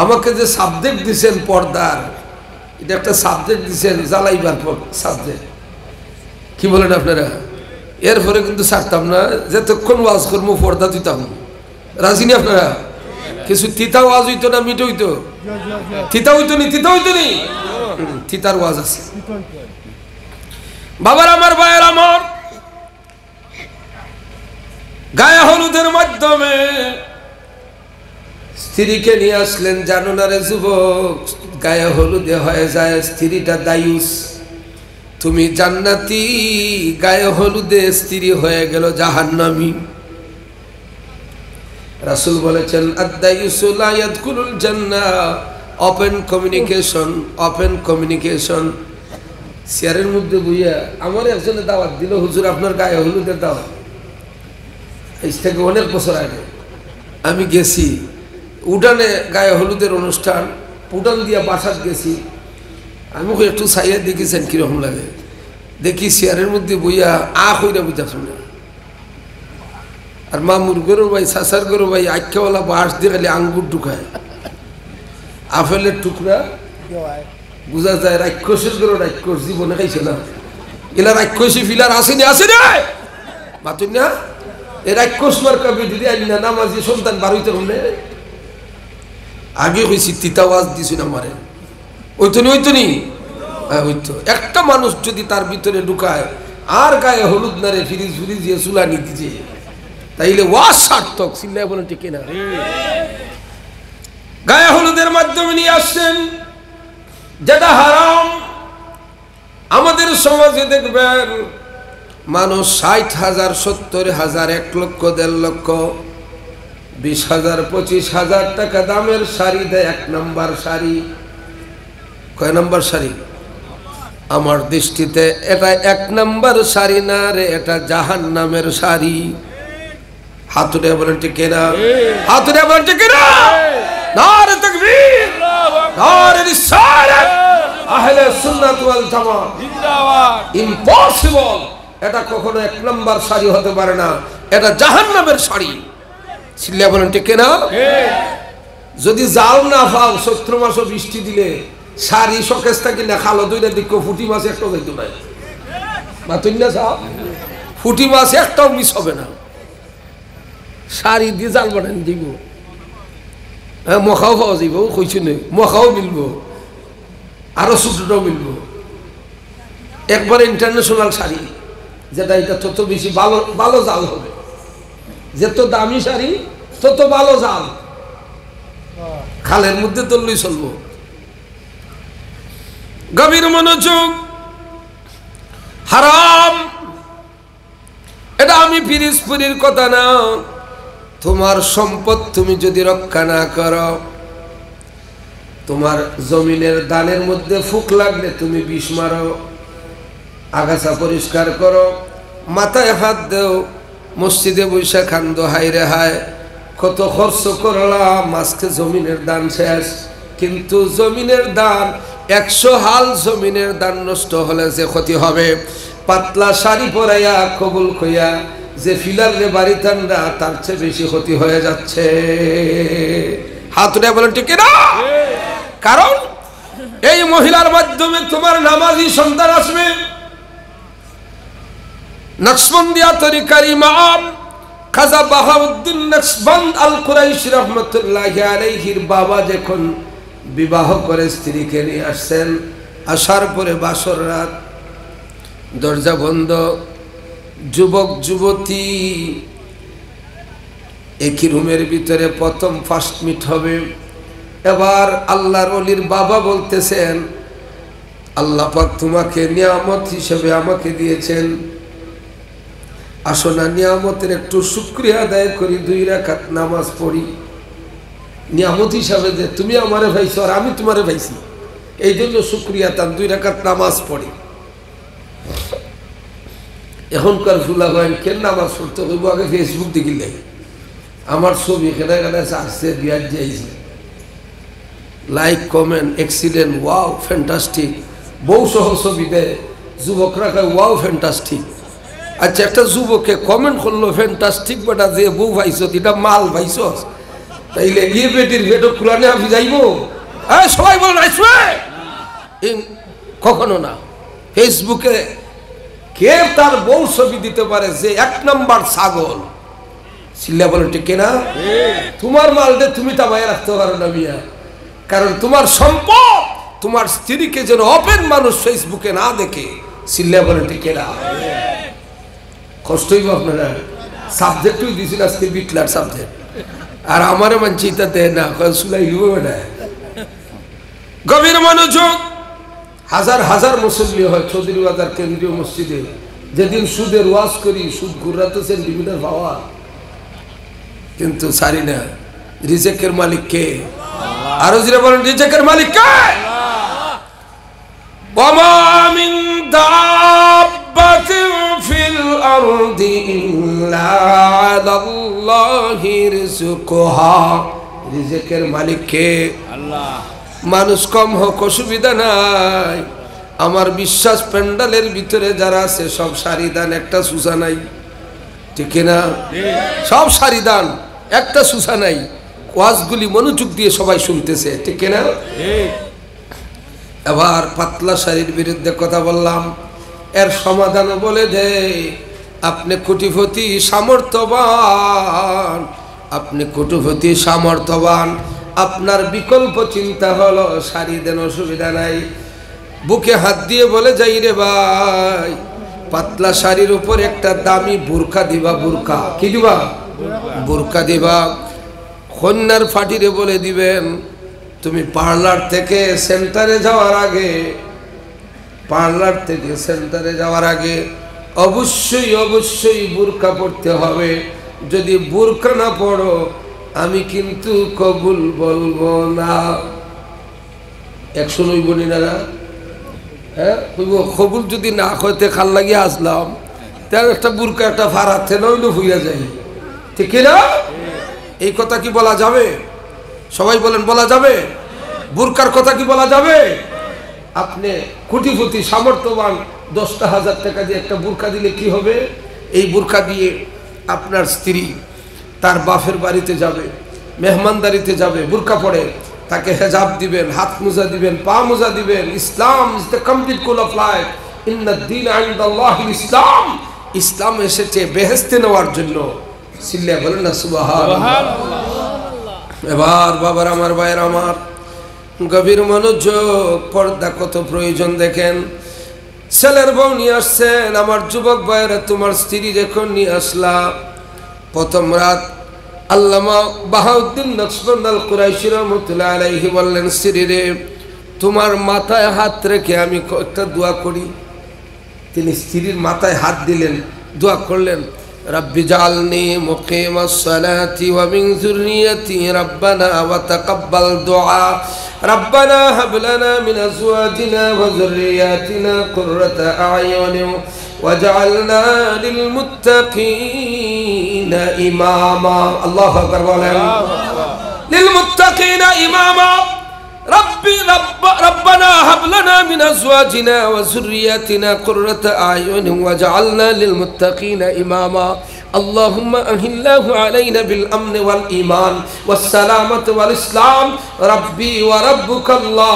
আমাকে যে সাবজেক্ট দিচ্ছেন পর্দার, এটা একটা সাবজেক্ট দিচ্ছেন জ্বালাইবার সাবজেক্ট, কি বলেন আপনারা? এরপরে কিন্তু ছাড়তাম না, যতক্ষণ ওয়াজ করবো পর্দা দিতাম। রাজি নি আপনারা? কিছু তিতা ওয়াজ হইতো না মিট হইতো? তিতা হইতো নি, তিতা হইতো নি, তিতার ওয়াজ আছে। বাবার আমার, ভাইয়ের আমার, গায়ে হলুদের মাধ্যমে স্ত্রীকে নিয়ে আসলেন। জানো না রে যুবক, গায়ে হলুদে হয়ে যায় স্ত্রীটা দায়ুস। তুমি জান্নাতি, গায়ে হলুদে স্ত্রী হয়ে গেল জাহান্নামী। রাসূল বলেছেন আদ-দায়ুসু লা ইয়াদখুলুল জান্নাহ। Open communication, open communication. চেয়ারের মধ্যে বইয়া আমার একজনে দাওয়াত দিল, হুজুর আপনার গায়ে হলুদের দাওয়াত। এই থেকে অনেক বছর আগে আমি গেছি উঠানে, গায়ে হলুদের অনুষ্ঠান, উঠান দিয়া বাসাত গেছি। আমি একটু চাইয়া দেখেছেন কিরকম লাগে, দেখি চেয়ারের মধ্যে বইয়া হইরা বুঝা শুনে। আর মামুর গরু ভাই, চাচার গরু ভাই, আখ্যাওয়ালা বাঁশ দিয়ে খালি আঙ্গুর ঢুকায়, আপেলের টুকরা বুঝা যায়। রাক্ষসের গরু, রাক্ষস জীবনে খাইছে না, এলা রাক্ষসী ফিলার আসেনি, আসেনি মাতুন না? এই রাক্ষস মার্কা বিধি আইন না, নামাজি সন্তান বারোইতে হলে আগে হয়েছি তিতাওয়াজ দিছিল আমারে, ওইতো নি, ওইতো নি, হইতো। একটা মানুষ যদি তার ভিতরে ঢুকায় আর গায়ে হলুদ না রে ফ্রিজ ফ্রিজ দিয়ে চুলানি দিছে, তাইলে ওয়াজ সার্থক। সিল্লাহ বলেন ঠিক কিনা? গায়ে হলুদের মাধ্যমে নিয়ে আসছেন যেটা হারাম, আমাদের সমাজে দেখবেন মানুষ 60,000 70,000 1 লক্ষ 1.5 লক্ষ 20,000 25,000 টাকা দামের শাড়ি দেয়, 1 নম্বর শাড়ি। কয় নম্বর শাড়ি? আমার দৃষ্টিতে এটা 1 নম্বর শাড়ি না রে, এটা জাহান্নামের শাড়ি। হাত উঠে বলেন ঠিক কিনা? হাত উঠে বলেন ঠিক কিনা? নারে তাকবীর, নারে রিসালাত, আহলে সুন্নাত ওয়াল জামাত জিন্দাবাদ। ইম্পসিবল, এটা কখনো 1 নম্বর শাড়ি হতে পারে না, এটা জাহান্নামের শাড়ি। চিল্লা বলেন ঠিক কিনা? যদি জাল না পাও, 17 মাসও বৃষ্টি দিলে শাড়ি শোকেস থাকি না খালো দুইটা দিক ফুটি মাছ একটাও যাইতো না, মাতুন না সাহেব, ফুটি মাছ একটাও মিস হবে না। শাড়ি দিয়ে জাল বানান দিব, হ্যাঁ মখাও পাওয়া যাইব, কইছি নই মখাও মিলবো, আরো ছোটটাও মিলবো। একবারে ইন্টারন্যাশনাল শাড়ি, যেটা এটা তত বেশি ভালো ভালো জাল হবে, যত দামি শাড়ি তত ভালো জাল, খালের মধ্যে তল্লই চলবো। গভীর মনোযোগ, হারাম। এটা আমি পিরিজপুরির কথা না, তোমার সম্পদ তুমি যদি রক্ষা না করো, তোমার জমিনের দানের মধ্যে ফুক লাগলে তুমি বিষ মারো, আগাছা পরিষ্কার করো, মাথায় হাত দেও, মসজিদে বৈশা খান্দ, হাই রে হায় কত খরচ করলাম, আজকে জমিনের দান শেষ। কিন্তু জমিনের দান 100 হাল জমিনের দান নষ্ট হলে যে ক্ষতি হবে, পাতলা শাড়ি পরাইয়া কবুল কইয়া যে ফিলার রে বাড়ি টান্ডা, তার চেয়ে বেশি ক্ষতি হয়ে যাচ্ছে। হাত উঠে বলেন ঠিক না? কারণ এই মহিলার মাধ্যমে তোমার নামাজি সন্তান আসবে। নকশবন্দিয়া তরিকার ইমাম খাজা বাহাউদ্দিন নকশবন্দ আল কুরাইশি রহমতুল্লাহি আলাইহির বাবা যখন বিবাহ করে স্ত্রীকে নিয়ে আসছেন, আসার পরে বাসর রাত, দরজা বন্ধ, যুবক যুবতী একই রুমের ভিতরে প্রথম ফার্স্ট মিট হবে। এবার আল্লাহর ওলির বাবা বলতেছেন, আল্লাহ পাক তোমাকে নিয়ামত হিসেবে আমাকে দিয়েছেন, আসো না নিয়ামতের একটু শুকরিয়া আদায় করি, 2 রাকাত নামাজ পড়ি। নিয়ামত হিসাবে যে তুমি আমারে ভাইছো আর আমি তোমারে ভাইছি, এই জন্য শুকরিয়া তার 2 রাকাত নামাজ পড়ি। এখনকার ফুলা হয় কেন নামাজ পড়তে হইব, আগে ফেসবুক দেখিলে আমার ছবি এখানে এখানে আসছে, বিয়ার যাইছে, like comment excellent, wow fantastic, বউ সহ ছবি দেয়, যুবকরা কয় ওয়াও ফ্যান্টাস্টিক। আচ্ছা, একটা যুবককে কমেন্ট করলো ফ্যান্টাস্টিক, বেটা যে বউ ভাইছ এটা মাল ভাইছ, তাইলে গিয়ে বেটির ভেটো কুলানে আমি যাইব? সবাই বলেন আসবে, কখনো না। ফেসবুকে কে তার বউ ছবি দিতে পারে যে 1 নম্বর ছাগল? চিল্লা বলেন ঠিক কিনা? তোমার মালটা তুমি তাবাই রাখতে পারো না মিয়া, কারণ তোমার সম্পদ তোমার স্ত্রীকে যেন ওপেন মানুষ ফেসবুকে না দেখে। চিল্লা বলেন ঠিক কিনা? কষ্ট হইব আপনারা। সাবজেক্টই দিয়েছিল আজকে বিটলার সাবজেক্ট, আর আমারও মানছি এটা দেয় না, সুলাই লিব বেটা। গভীর মনোযোগ, হাজার হাজার মুসল্লি হয় চৌধুরী বাজার কেন্দ্রীয় মসজিদে, যেদিন সুদের ওয়াজ করি, সুদ ঘুরাতে সেন্টিমিটার পাওয়া, কিন্তু সারি না। রিজেকের মালিক কে? আরো জোরে বলেন, রিজেকের মালিক কে? ওয়ামা মিন দাব্বাতিন ফিল আরদি ইল্লা আলাল্লাহি রিজকুহা। রিজেকের মালিক কে? আল্লাহ। মানুষ কম হোক অসুবিধা নাই, আমার বিশ্বাস প্যান্ডালের ভিতরে যারা আছে সব শাড়ি দান, একটা সুসা নাই, ঠিক না? সব শাড়ি দান, একটা সুসা নাই। ওয়াজগুলি মনোযোগ দিয়ে সবাই শুনতেছে, ঠিক না? এবার পাতলা শাড়ির বিরুদ্ধে কথা বললাম, এর সমাধান বলে দে। আপনি কোটিপতি সামর্থ্যবান, আপনি কোটিপতি সামর্থ্যবান, আপনার বিকল্প চিন্তা হলো শাড়ি দেন, অসুবিধা নাই। বুকে হাত দিয়ে বলে যাই রে ভাই, পাতলা শাড়ির উপর একটা দামি বোরকা দিবা। বোরকা কি দিবা? বোরকা দিবা। কন্যার ফাটিরে বলে দিবেন, তুমি পার্লার থেকে সেন্টারে যাওয়ার আগে পার্লার থেকে সেন্টারে যাওয়ার আগে অবশ্যই অবশ্যই বুরকা পড়তে হবে। যদি বুরকা না পড়ো আমি কিন্তু কবুল বলবো না। 109 বনিনারা, হ্যাঁ কবুল যদি না হইতে খাল লাগিয়ে আসলাম তার একটা বুরকা একটা ফারাতে নইলে হইয়া যায়, ঠিক না? এই কথা কি বলা যাবে? সবাই বলেন বলা যাবে? বুরকার কথা কি বলা যাবে? আপনি কোটিপতি সামর্থ্যবান 10,000 টাকা দিয়ে একটা বুরকা দিলে কি হবে? এই বুরকা দিয়ে আপনার স্ত্রী তার বাপের বাড়িতে যাবে, মেহমানদারিতে যাবে, বুরকা পরে তাকে হেজাব দিবেন, হাত মোজা দিবেন, পা মোজা দিবেন। Islam is the complete goal of life. ইন্নাদ-দীন ইনদাল্লাহিল ইসলাম। ইসলাম এসেছে বেহেশতে নেওয়ার জন্য। সিল্লাহ বলেন না সুবহানাল্লাহ। এবার বাবার আমার, ভাইয়ের আমার, গভীর মনোযোগ, পর্দা কত প্রয়োজন দেখেন। ছেলের বউ নিয়ে আসছেন, আমার যুবক ভাইয়েরা, তোমার স্ত্রী যখন নিয়ে আসলা, প্রথম রাত আল্লামা বাহাউদ্দিন নকশবন্দ আল কুরাইশি রাহমাতুল্লাহ আলাইহি বললেন, স্ত্রী রে, তোমার মাথায় হাত রেখে আমি একটা দোয়া করি। তিনি স্ত্রীর মাথায় হাত দিলেন, দোয়া করলেন, রব্বি জাআলনি মুকিমাস সালাতি ওয়া মিন যুররিয়্যাতি রব্বানা ওয়া তাকাব্বাল দুআ রব্বানা হাব লানা মিন আজওয়াজিনা ওয়া যুররিয়্যাতিনা কুররাতা আ'য়ুনিন ওয়াজআলনা লিল মুত্তাকিনা ইমামা। আল্লাহু আকবার বলেন, লিল মুত্তাকিনা ইমামা। ربنا هب لنا من أزواجنا وذرياتنا قرة أعين واجعلنا للمتقين إماما اللهم أهله علينا بالأمن والإيمان والسلامة والإسلام ربي وربك الله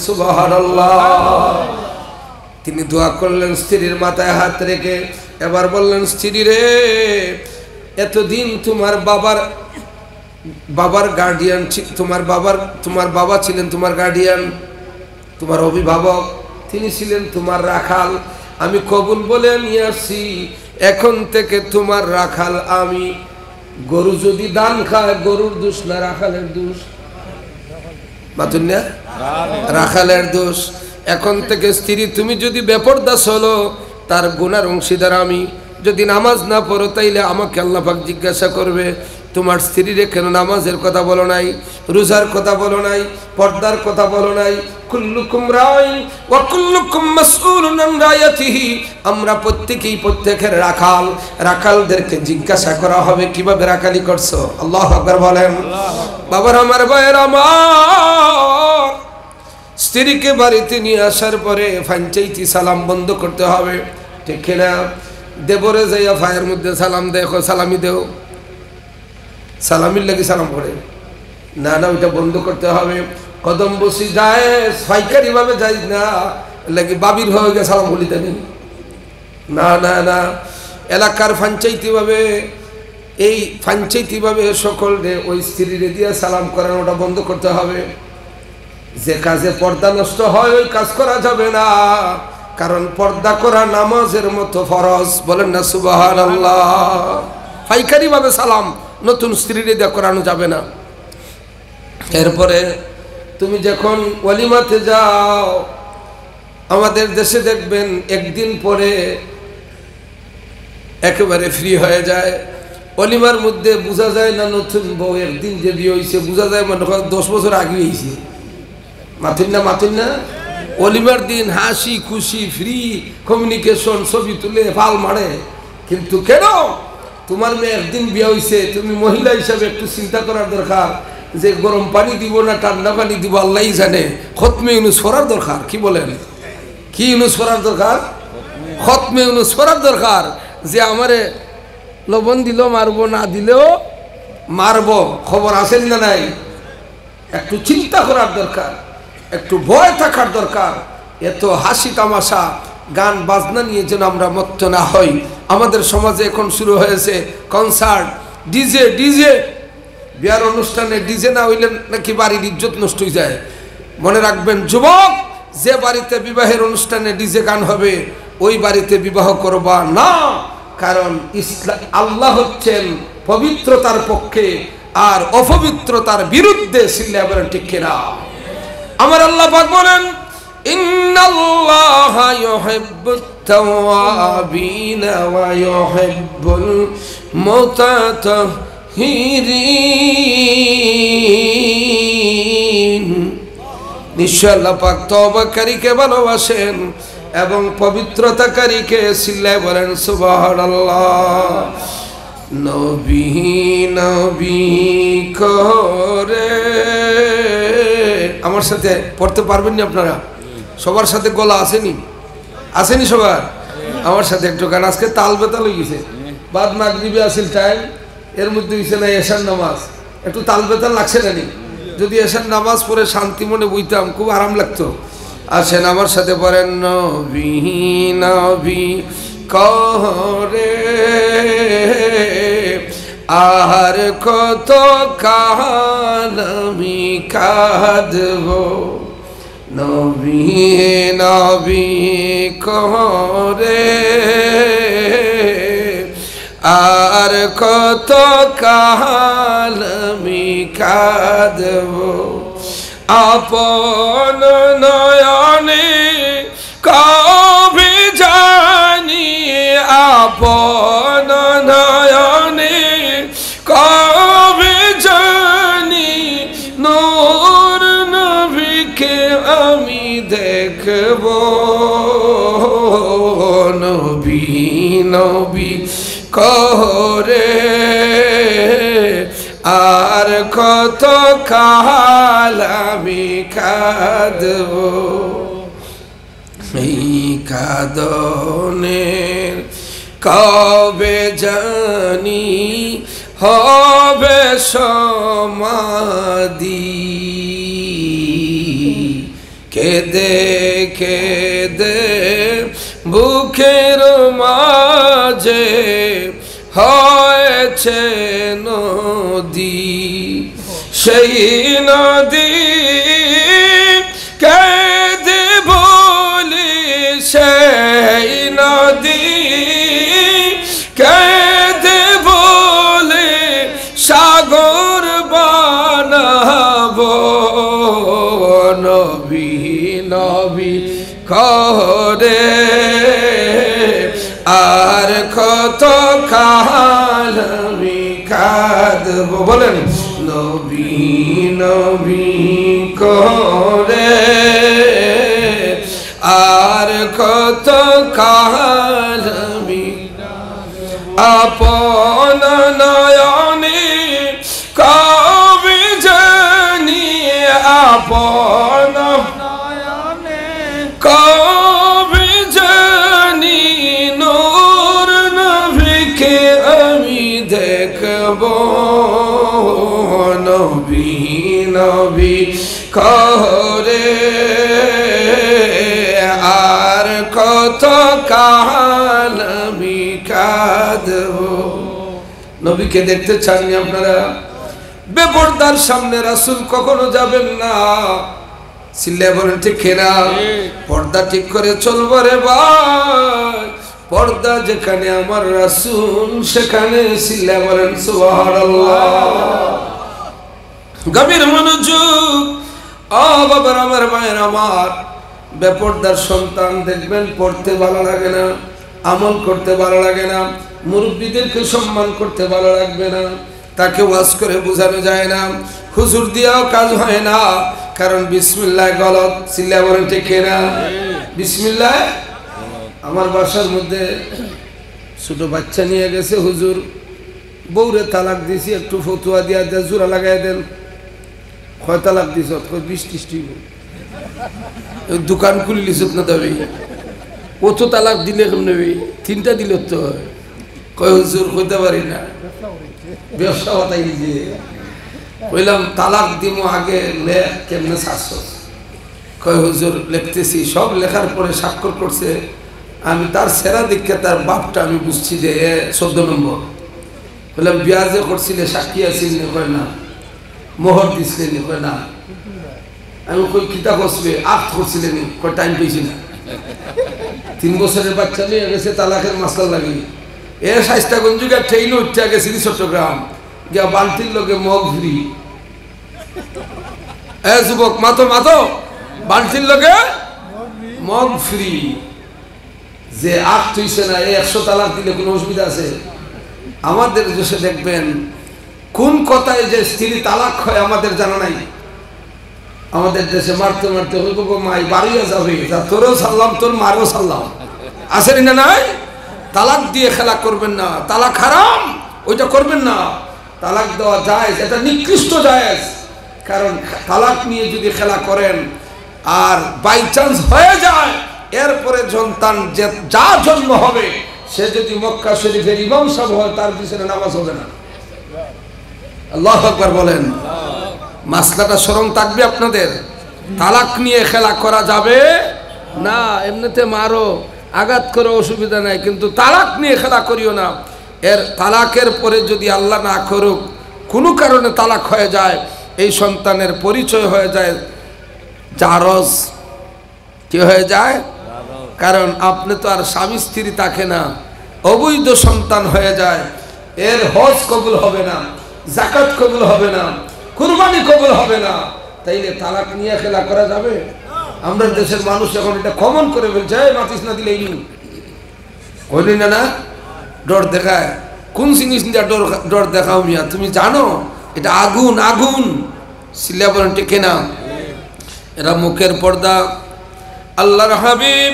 سبحان الله। তিনি দোয়া করলেন স্ত্রীর মাথায় হাত রেখে, এবার বললেন, স্ত্রী রে, এতদিন তোমার বাবার গার্ডিয়ান, তোমার বাবা ছিলেন তোমার গার্ডিয়ান, তোমার অভিভাবক, তিনি ছিলেন তোমার রাখাল। আমি কবুল বলে নিয়ে আসছি, এখন থেকে তোমার রাখাল আমি। গরু যদি দান খায়, গরুর দোষ না রাখালের দোষ? মাতুন না, রাখালের দোষ। এখন থেকে স্ত্রী তুমি যদি বেপরদা চলো, তার গুনার অংশীদার আমি। যদি নামাজ না পড়ো তাইলে আমাকে আল্লাহ পাক জিজ্ঞাসা করবে, তোমার স্ত্রীরে কেন নামাজের কথা বলো নাই, রোজার কথা বলো নাই, পর্দার কথা বলো নাই? কুল্লুকুম রাইন ওয়া কুল্লুকুম মাসউলুন আন রায়াতিহি। আমরা প্রত্যেকেই প্রত্যেকের রাখাল। রাখালদেরকে জিজ্ঞাসা করা হবে কিভাবে রাখালি করছো। আল্লাহু আকবার বলেন। বাবার আমার, ভাইয়ের আমার, স্ত্রীকে বাড়িতে নিয়ে আসার পরে পঞ্চায়েতি সালাম বন্ধ করতে হবে, ঠিক না? দেবরে যাইয়া ফায়ের মধ্যে সালাম দেখো, সালামি দেও, সালামির লাগি সালাম করে না, না, ওইটা বন্ধ করতে হবে। কদম বসি যায় ফাইকারি ভাবে যাই না, লাগি বাবির হয়ে গিয়ে সালাম বলিতে নেই, না না না। এলাকার পঞ্চায়েতি ভাবে, এই পঞ্চায়েতি ভাবে সকলরে ওই স্ত্রীরে দিয়ে সালাম করানো, ওটা বন্ধ করতে হবে। যে কাজে পর্দা নষ্ট হয় ওই কাজ করা যাবে না, কারণ পর্দা করা নামাজের মতো ফরজ। বলেন না সুবহানাল্লাহ। পাইকারি ভাবে সালাম নতুন স্ত্রীরে দিয়ে করানো যাবে না। এরপরে তুমি যখন ওয়ালিমাতে যাও, আমাদের দেশে দেখবেন একদিন পরে একেবারে ফ্রি হয়ে যায়। ওয়ালিমার মধ্যে বোঝা যায় না নতুন বউ একদিন যে বিয়ে হয়েছে, বোঝা যায় মনে হয় 10 বছর আগে হয়েছে। মাথুন না। ওয়ালিমার দিন হাসি খুশি, ফ্রি কমিউনিকেশন, ছবি তুলে ফাল মারে। কিন্তু কেন? তোমার মেয়ে একদিন বিয়ে হয়েছে, তুমি মহিলা হিসাবে একটু চিন্তা করার দরকার যে গরম পানি দিব না ঠান্ডা পানি দিব আল্লাহই জানে। খতমে ইউনুস পড়ার দরকার। কি বলেন? কি ইউনুস পড়ার দরকার? খতমে ইউনুস পড়ার দরকার, যে আমারে লবণ দিল মারবো, না দিলেও মারবো। খবর আসেন না নাই? একটু চিন্তা করার দরকার, একটু ভয় থাকার দরকার। এত হাসি তামাশা গান বাজনা নিয়ে যেন আমরা মত্ত না হই। আমাদের সমাজে এখন শুরু হয়েছে কনসার্ট, ডিজে। বিয়ার অনুষ্ঠানে ডিজে না হইলে নাকি বাড়ির ইজ্জত নষ্ট হয়ে যায়। মনে রাখবেন যুবক, যে বাড়িতে বিবাহের অনুষ্ঠানে ডিজে গান হবে ওই বাড়িতে বিবাহ করবা না। কারণ আল্লাহ হচ্ছেন পবিত্রতার পক্ষে আর অপবিত্রতার বিরুদ্ধে। সিল্লা বলেন ঠিক কিনা? আমার আল্লাহ পাক বলেন, ইন্নাল্লাহা ইউহিব্বুত তাওয়াবিনা ওয়া ইউহিব্বুল মুতাতাহহিরিন। নিশ্চয় আল্লাহ পাক তওবাকারীকে ভালোবাসেন এবং পবিত্রতাকারীকে। সিল্লায় বলেন সুবহানাল্লাহ। নবী নবী করে, আমার সাথে পড়তে পারবেন না আপনারা? সবার সাথে গলা আসেনি? আসেনি সবার? আমার সাথে একটু গান। আজকে তাল বেতাল হয়ে গেছে, বাদ মাগরিবি আসিল টাইম, এর মধ্যে হয়েছে না এশার নামাজ, একটু তাল বেতাল লাগছে না? যদি এশার নামাজ পড়ে শান্তি মনে বইতাম খুব আরাম লাগতো। আসেন আমার সাথে পড়েন নবী নবী করে, আর কত কাল আমি কাঁদব। নবী নবী করে, আর কত কাল আমি কাঁদব। আপন নয়নে কবে জানি, আপন নয়নে কবে জানি, নূর নবীকে আমি দেখব। নবী নবী করে, আর কত কাল আমি কাঁদব। এই কাঁদনের কবে জানি হবে সমাধি। কেঁদে কেঁদে বুকের মাঝে হয়েছে নদী, সেই নদী কেঁদে বলি, সেই নদী কেঁদে বলে সাগর বানাবো। নবী নবী করে, আর কত কাল আমি কাঁদব। বলেন নবী নবী করে, আর কত কাল আমি। আপন নয়নে কবে জানি, আপন নয়নে কবে জানি, নূর নবীকে আমি দেখব। নবী নবী করে, আর কত কাল আমি কাঁদব। নবীকে দেখতে চাননি আপনারা? বেপরদার সামনে রাসূল কখনো যাবেন না। সিল্লায় বলেন ঠিক কিনা? পর্দা ঠিক করে চলবো রে ভাই। পর্দা যেখানে আমার রাসূল সেখানে। সিল্লায় বলেন সুবহানাল্লাহ। গভীর মনোযোগ। ও বাবার আমার, মায়ের আমার, বেপরদার সন্তান দেখবেন পড়তে ভালো লাগে না, আমল করতে ভালো লাগে না, মুরব্বীদেরকে সম্মান করতে ভালো লাগবে না, তাকে ওয়াজ করে বোঝানো যায় না, হুজুর দিয়েও কাজ হয় না, কারণ বিসমিল্লাহ গলত। সিল্লাহ বলেন ঠিক না? বিসমিল্লাহ। আমার বাসার মধ্যে ছোট বাচ্চা নিয়ে গেছে হুজুর, বউরে তালাক দিয়েছি, একটু ফতুয়া দিয়া দেন, জোড়া লাগাই দেন। কয় তালাক দিছ? 20-30 দোকান খুলে লিস না তবে ও তো তালাক দিলে নেবে, 3টা দিল তো। কয় হুজুর কইতে পারি না, ব্যবসা হতাই যে কইলাম তালাক দিব আগে লেখ, কেমনে শাসক? কয় হুজুর লিখতেছি। সব লেখার পরে স্বাক্ষর করছে। আমি তার সেরা দিককে তার বাপটা আমি বুঝছি যে 14 নম্বর। বললাম বিয়া যে করছিলে সাক্ষী আসিল? কয় না। মোহর দিছিলেন? কয় না। আমি কই কিতা করছিলে? আক্ত করছিলেন? কয় টাইম পেয়েছি না। 3 বছরের বাচ্চা নিয়ে গেছে তালাকের মাসলা লাগি। এ শাইস্তাগঞ্জুকে ট্রেন উঠতে গেছিলি চট্টগ্রাম, গিয়া বালতির লোকে মগ ফ্রি। এ যুবক মাতো মাতো, বালতির লোকে মগ ফ্রি, যে আট তুইছে না 100 তালাক দিলে কোনো অসুবিধা আছে? আমাদের দেশে দেখবেন কোন কথায় যে স্ত্রী তালাক হয় আমাদের জানা নাই। আমাদের দেশে মারতে মারতে মাই বাড়িয়ে যাবে, তোরও সাল্লাম তোর মারও সাল্লাম, আসেন না? নাই, তালাক দিয়ে খেলা করবেন না, তালাক হারাম, ওইটা করবেন না। তালাক দেওয়া জায়েজ, এটা নিকৃষ্ট জায়েজ। কারণ তালাক নিয়ে যদি খেলা করেন আর বাই চান্স হয়ে যায়, এরপরে সন্তান যা জন্ম হবে সে যদি মক্কা শরীফের ইমাম সাহেব হয়, তার পিছনে নামাজ হবে না। আল্লাহু আকবার বলেন। মাসলাটা স্মরণ থাকবে আপনাদের। তালাক নিয়ে খেলা করা যাবে না। এমনিতে মারো, আঘাত করে, অসুবিধা নাই, কিন্তু তালাক নিয়ে খেলা করিও না। এর তালাকের পরে যদি আল্লাহ না করুক কোনো কারণে তালাক হয়ে যায়, এই সন্তানের পরিচয় হয়ে যায় জারজ। কি হয়ে যায়? কারণ আপনি তো আর স্বামী স্ত্রী থাকে না, অবৈধ সন্তান হয়ে যায়। এর হজ কবুল হবে না, যাকাত কবুল হবে না, কুরবানি কবুল হবে না। তাইলে তালাক নিয়ে খেলা করা যাবে? আমরা দেশের মানুষ এখন এটা কমন করে বলছে, মাতিস না দিলে কইলি না, না ডর দেখায়। কোন জিনিস নিয়ে ডর দেখাও মিয়া? তুমি জানো এটা আগুন, আগুন। সিলা বলেন টেকে না, এরা মুখের পর্দা। আল্লাহর হাবিব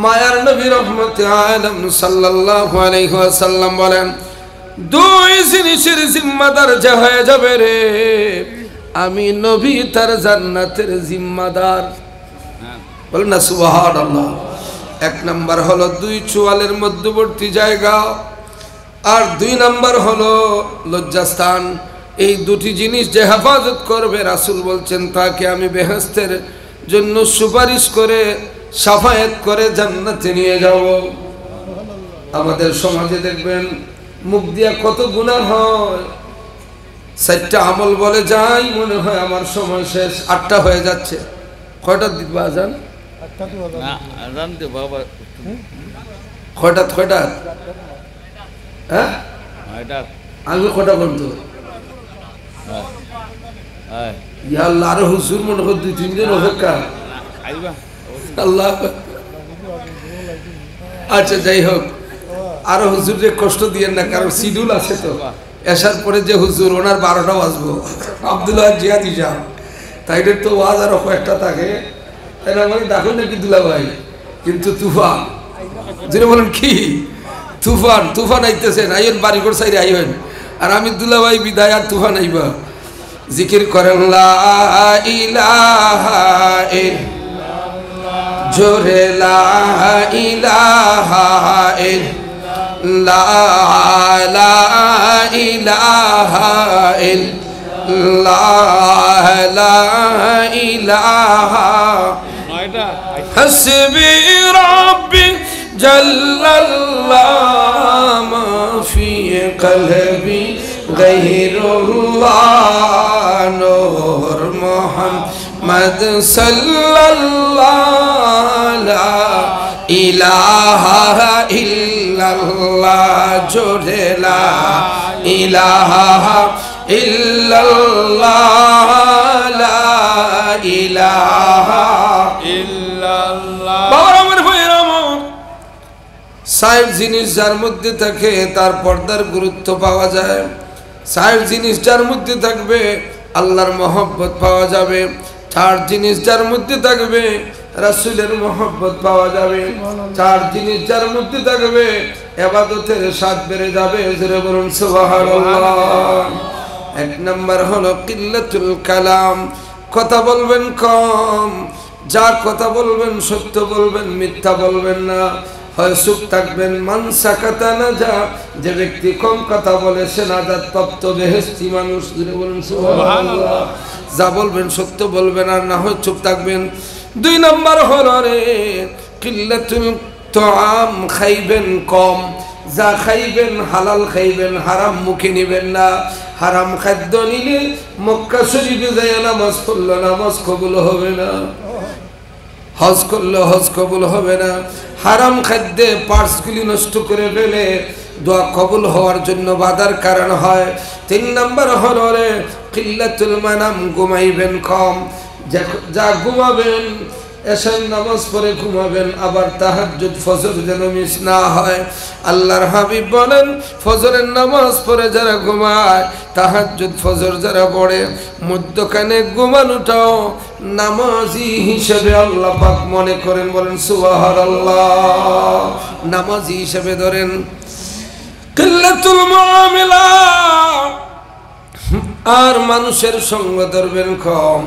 মায়ার নবী রহমতে আলম সাল্লাল্লাহু আলাইহি ওয়াসাল্লাম বলেন, দুই জিনিসের জিম্মাদার যা হয়ে যাবে রে, আমি নবী তার জান্নাতের জিম্মাদার। বলেন না সুবহানাল্লাহ। এক নাম্বার হলো দুই চোয়ালের মধ্যবর্তী জায়গা, আর দুই নাম্বার হলো লজ্জাস্থান। এই দুটি জিনিস যে হেফাজত করবে, রাসূল বলছেন তাকে আমি বেহেশতের জন্য সুপারিশ করে সাফায়াত করে জান্নাতে নিয়ে যাব। আমাদের সমাজে দেখবেন মুখ দিয়া কত গুনাহ হয়, 4টা আমল বলে যাই, মনে হয় আমার সময় শেষ, 8টা হয়ে যাচ্ছে। কয়টা দিবা আজান? কয়টা? হ্যাঁ, আমি কয়টা বলতো আল্লাহ, আরো হুজুর মনে কর 2-3 দিন অপেক্ষা। আল্লাহ, আচ্ছা যাই হোক, আরো হুজুরকে কষ্ট দিয়েন না, কারণ শিডিউল আছে তো। এসার পরে যে হুজুর, ওনার 12টা বাজবো, আব্দুল্লাহ জিয়াদি সাহেব, তাই তো ওয়াজ আরো কয়েকটা থাকে। তাই না? মানে দেখুন নাকি দুলা ভাই, কিন্তু তুফান যিনি বলেন কি তুফান, তুফান আইতেছেন, আইন বাড়ি করে সাইডে আইবেন, আর আমি দুলা ভাই বিদায়, আর তুফান আইবা। জিকির করেন লা ইলাহা ইল্লাল্লাহ, জোরে লা ইলাহা ইল্লাল্লাহ, লা ইলাহা ইল্লাল্লাহ, লা ইলাহা হাসবি রাব্বি জাল্লাল্লাহ, মা ফি কলবি গায়রুল্লাহ, নূর মুহাম্মদ সাল্লাল্লাহ, লা ইলাহা ইল্লাল্লাহ, জোরে লা ইলাহা ইল্লাল্লাহ, লা ইলাহা ইল্লাল্লাহ। বাবার আমার ভাইয়ের আমার, 60 জিনিস যার মধ্যে থাকে তার পর্দার গুরুত্ব পাওয়া যায়। 60 জিনিস যার মধ্যে থাকবে আল্লাহর মহব্বত পাওয়া যাবে। 4 জিনিস যার মধ্যে থাকবে রাসূলের মহব্বত পাওয়া যাবে। 4 জিনিস যার মধ্যে থাকবে ইবাদতের স্বাদ বেড়ে যাবে। জোরে বলুন সুবহানাল্লাহ। 1 নাম্বার হলো কিল্লাতুল কালাম, কথা বলবেন কম, যা কথা বলবেন সত্য বলবেন, মিথ্যা বলবেন না, হয় চুপ থাকবেন। মান সাকাতা নাজা, যে ব্যক্তি কম কথা বলে সে নাজাত প্রাপ্ত বেহেশতি মানুষ। বলুন সুবহানাল্লাহ। যা বলবেন সত্য বলবেন, আর না হয় চুপ থাকবেন। 2 নাম্বার হলো রে কিল্লাতুল তাআম, খাইবেন কম, যা খাইবেন হালাল খাইবেন, হারাম মুখে নিবেন না। হারাম খাদ্য নিলে মক্কা শরীফে যায় নামাজ পড়লে নামাজ কবুল হবে না, হজ করলে হজ কবুল হবে না। হারাম খাদ্যে পার্সগুলি নষ্ট করে ফেলে দোয়া কবুল হওয়ার জন্য বাধার কারণ হয়। 3 নাম্বার হলো রে কিল্লাতুল মানাম, ঘুমাইবেন কম, যা ঘুমাবেন এশার নামাজ পড়ে ঘুমাবেন, আবার তাহাজ্জুদ ফজর যেন মিস না হয়। আল্লাহর হাবিব বলেন, ফজরের নামাজ পড়ে যারা ঘুমায়, তাহাজ্জুদ ফজর যারা পড়ে, মধ্যখানে ঘুমানোটাও নামাজি হিসেবে আল্লাহ পাক মনে করেন। বলেন সুবহানাল্লাহ। নামাজি হিসেবে ধরেন। কিল্লাতুল মুআমিলা, আর মানুষের সঙ্গ ধরবেন কম,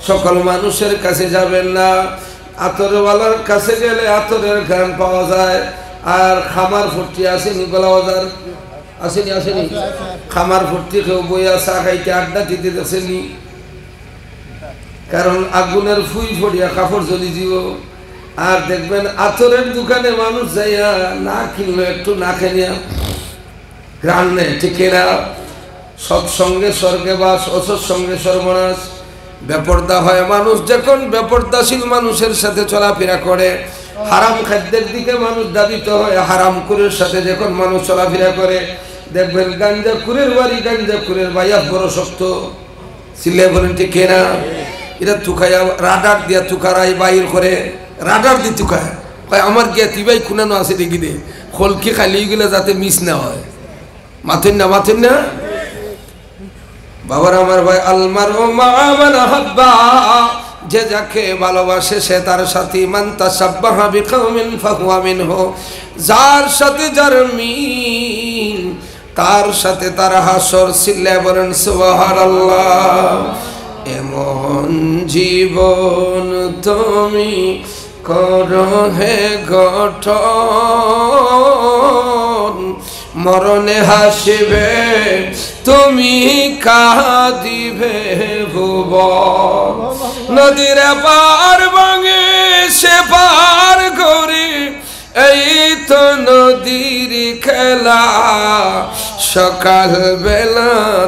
সকল মানুষের কাছে যাবেন না। আতরওয়ালার কাছে গেলে আতরের ঘ্রাণ পাওয়া যায়। আর খামার ফুর্তি আসেনি, গলা বাজার আসেনি, আসেনি খামার ফুর্তি, কেউ বইয়া চা খাইতে আড্ডা দিতে আসেনি, কারণ আগুনের ফুই ফড়িয়া কাপড় জ্বলি দিব। আর দেখবেন আতরের দোকানে মানুষ যাইয়া না কিনলো, একটু না খেলিয়া ঘ্রাণ নেই, ঠিক না? সৎসঙ্গে স্বর্গে বাস, অসৎসঙ্গে সর্বনাশ। বেপরদা হয় মানুষ যখন বেপরদাশীল মানুষের সাথে চলাফেরা করে, হারাম খাদ্যের দিকে মানুষ দাবিত হয়, হারাম কুরের সাথে যখন মানুষ চলাফেরা করে, দেখবেন গাঞ্জা কুরের বাড়ি, গাঞ্জা কুরের বাইয়া বড় শক্ত সিলে, বলেন ঠিক না? এটা তুকাইয়া রাডার দিয়া তুকারাই বাইর করে, রাডার দিয়ে তুকায় কয় আমার গিয়া তিবাই খুনানো আছে দেখি দে, খোলকি খালি গেলে যাতে মিস না হয়। মাথুন না, মাথুন না বাবার আমার ভাই। আলমার ও মান হাব্বা, যে যাকে ভালোবাসে সে তার সাথী। মান তাসাব্বাহা বিকওমিন ফাহুয়া মিনহু, যার সাথে যার মিল তার সাথে তার হাসর। সিল্লা বলেন সুবহানাল্লাহ। এমন জীবন তুমি করো হে গঠন, মরণে হাসিবে তুমি কাঁদিবে ভুবন। নদীর পার ভাঙে সে পার করি, এই তো নদীর খেলা। সকাল বেলার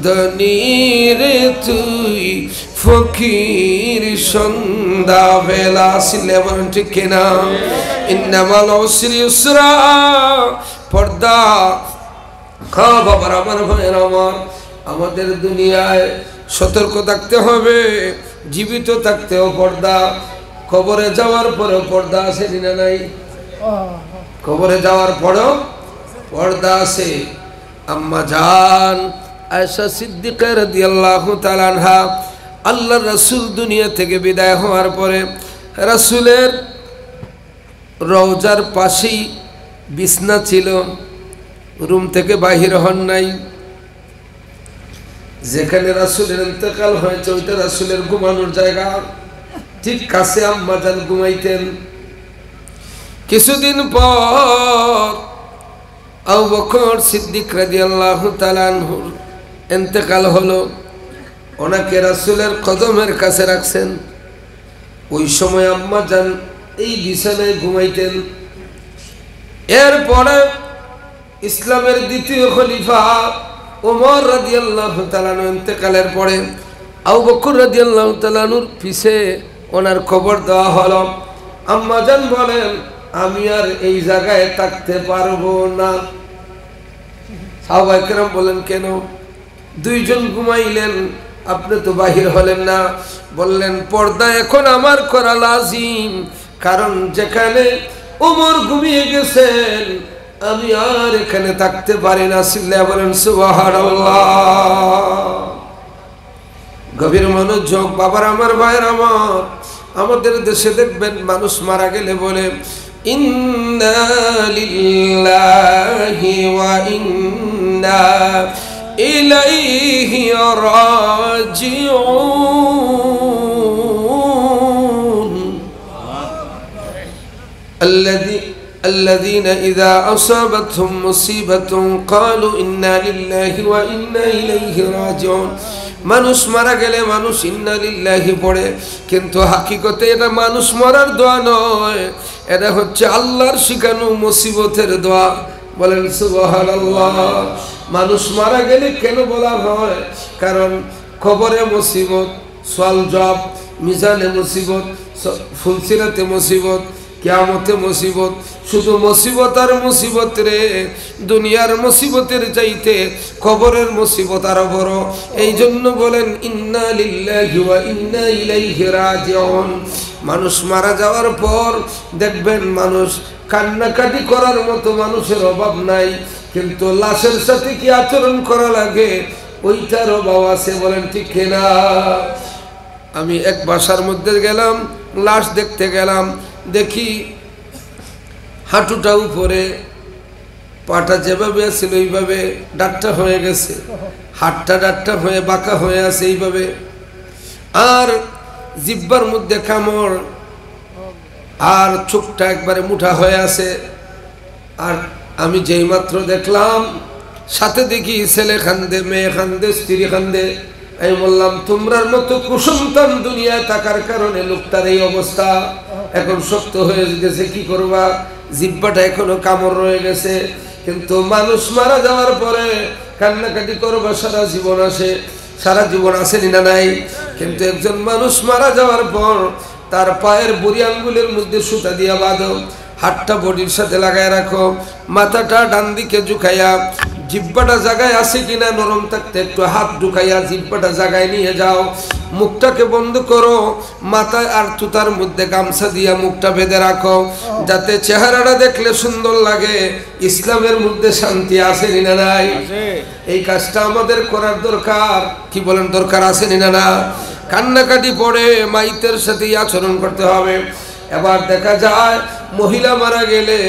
দনির তুই ফকির সন্ধ্যা বেলা। সিলে বলেন ঠিক কিনা? ইন্নামাল উসরি ইউসরা, পর্দা। বাবার আমার ভাইয়ের আমার, আমাদের দুনিয়ায় সতর্ক থাকতে হবে, জীবিত থাকতেও পর্দা। কবরে যাওয়ার পরেও পর্দা আছে না নাই? কবরে যাওয়ার পরেও পর্দা আছে। আম্মা জান আয়েশা সিদ্দিকা রাদিয়াল্লাহু তাআলা আনহা, আল্লাহর রাসূল দুনিয়া থেকে বিদায় হওয়ার পরে রাসূলের রওজার পাশেই বিছনা ছিল, রুম থেকে বাহির হন নাই। যেখানে রাসূলের ইন্তেকাল হয়েছে ওইটা রাসূলের ঘুমানোর জায়গা, ঠিক কাছে আম্মা জান ঘুমাইতেন। কিছুদিন পর আবু বকর সিদ্দিক রাদিয়াল্লাহু তাআলা আনহুর ইন্তেকাল হলো। ওনাকে রাসূলের কদমের কাছে রাখছেন। ওই সময় আম্মা জান এই বিছানায় ঘুমাইতেন। এরপরে ইসলামের দ্বিতীয় খলিফা ওমর রাদিয়াল্লাহু তাআলা ইন্তেকালের পরে আবু বকর রাদিয়াল্লাহু তাআলার পিছে ওনার খবর দেওয়া হলো। আম্মা জান বলেন, আমি আর এই জায়গায় থাকতে পারবো না। সাহাবায়ে কেরাম বলেন, কেন? দুইজন ঘুমাইলেন, আপনি তো বাহির হলেন না। বললেন, পর্দা এখন আমার করা লাজিম, কারণ যেখানে ওমর ঘুমিয়ে গেছেন আমি আর এখানে থাকতে পারি না। সিল্লা বলেন সুবহানাল্লাহ। গভীর মনোযোগ বাবার আমার ভাইয়ের আমার। আমাদের দেশে দেখবেন মানুষ মারা গেলে বলে ইন্না লিল্লাহি ওয়া ইন্না ইলাইহি রাজিউন। الذين إذا أصابتهم مصيبة قالوا إنا لله وإنا إليه راجعون। মানুষ মারা গেলে মানুষ ইন্না লিল্লাহি পড়ে, কিন্তু হাকিকতে এটা মানুষ মরার দোয়া নয়, এটা হচ্ছে আল্লাহর শিখানো মুসিবতের দোয়া। বলেন সুবহানাল্লাহ। মানুষ মারা গেলে কেন বলা হয়? কারণ কবরে মুসিবত, সওয়াল জবাব, মিজানে মুসিবত, ফুলসিরাতে মুসিবত, কিয়ামতে মুসিবত। শুধু মুসিবত আর মুসিবত রে, দুনিয়ার মুসিবতের চাইতে কবরের মুসিবত আরো বড়। এই জন্য বলেন ইন্না লিল্লাহি ওয়া ইন্না ইলাইহি রাজিউন। মানুষ মারা যাওয়ার পর দেখবেন মানুষ কান্নাকাটি করার মতো মানুষের অভাব নাই, কিন্তু লাশের সাথে কি আচরণ করা লাগে ওইটার অভাব আছে, বলেন ঠিক কিনা? আমি এক বাসার মধ্যে গেলাম, লাশ দেখতে গেলাম, দেখি হাঁটুটা উপরে, পাটা যেভাবে আছিল ওইভাবে ডাট্টা হয়ে গেছে, হাতটা ডাট্টা হয়ে বাঁকা হয়ে আছে এইভাবে, আর জিব্বার মধ্যে কামড়, আর চোখটা একবারে মুঠা হয়ে আছে। আর আমি যেই মাত্র দেখলাম, সাথে দেখি ছেলে কান্দে, মেয়ে কান্দে, স্ত্রী কান্দে। আমি বললাম তোমরার মতো কুসন্তান দুনিয়ায় থাকার কারণে লোকটার এই অবস্থা। এখন শক্ত হয়ে গেছে, কি করবা, জিব্বাটা এখনো কামড় রয়ে গেছে। কিন্তু মানুষ মারা যাওয়ার পরে কান্নাকাটি করবা সারা জীবন আসে, সারা জীবন আসেনি না নাই? কিন্তু একজন মানুষ মারা যাওয়ার পর তার পায়ের বুড়ি আঙ্গুলের মধ্যে সুতা দিয়া বাঁধো, হাতটা বডির সাথে লাগায় রাখো, মাথাটা ডান দিকে ঝুঁকাইয়া, জিব্বাটা জায়গায় আছে কিনা নরম থাকতে একটু হাত ঢুকাইয়া জিব্বাটা জায়গায় নিয়ে যাও, মুখটাকে বন্ধ করো, মাথায় আর তুতার মধ্যে গামছা দিয়া মুখটা বেঁধে রাখো, যাতে চেহারাটা দেখলে সুন্দর লাগে। ইসলামের মধ্যে শান্তি আছে না নাই? এই কাজটা আমাদের করার দরকার, কি বলেন, দরকার আছে না না? কান্নাকাটি পড়ে মাইতের সাথে আচরণ করতে হবে। এবার দেখা যায় মহিলা মারা গেলে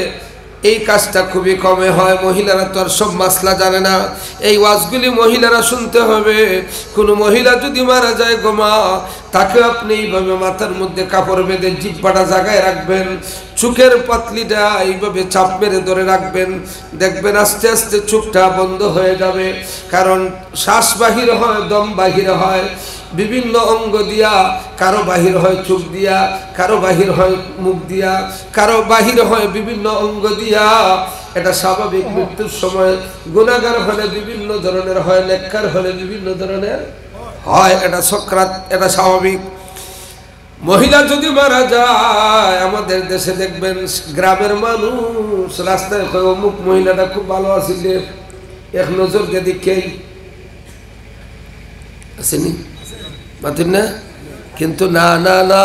এই কাজটা খুবই কমে হয়। মহিলারা তো আর সব মাসলা জানে না, এই ওয়াজগুলি মহিলারা শুনতে হবে। কোনো মহিলা যদি মারা যায় গোমা, তাকে আপনি এইভাবে মাথার মধ্যে কাপড় বেঁধে জিব্বাটা জায়গায় রাখবেন, চোখের পাতলিটা এইভাবে চাপ মেরে ধরে রাখবেন, দেখবেন আস্তে আস্তে চোখটা বন্ধ হয়ে যাবে। কারণ শ্বাস বাহির হয়, দম বাহির হয় বিভিন্ন অঙ্গ দিয়া, কারো বাহির হয় চোখ দিয়া, কারো বাহির হয় মুখ দিয়া, কারো বাহির হয় বিভিন্ন অঙ্গ দিয়া। এটা স্বাভাবিক। মৃত্যুর সময় গুনাহগার হলে বিভিন্ন ধরনের হয়, নেককার হলে বিভিন্ন ধরনের হয়, এটা সকরাত, এটা স্বাভাবিক। মহিলা যদি মারা যায়, আমাদের দেশে দেখবেন গ্রামের মানুষ রাস্তায় কয় অমুক মহিলাটা খুব ভালো আছিল, এক নজর দিয়ে দেখেই আসেনি পাতেন না। কিন্তু না না না,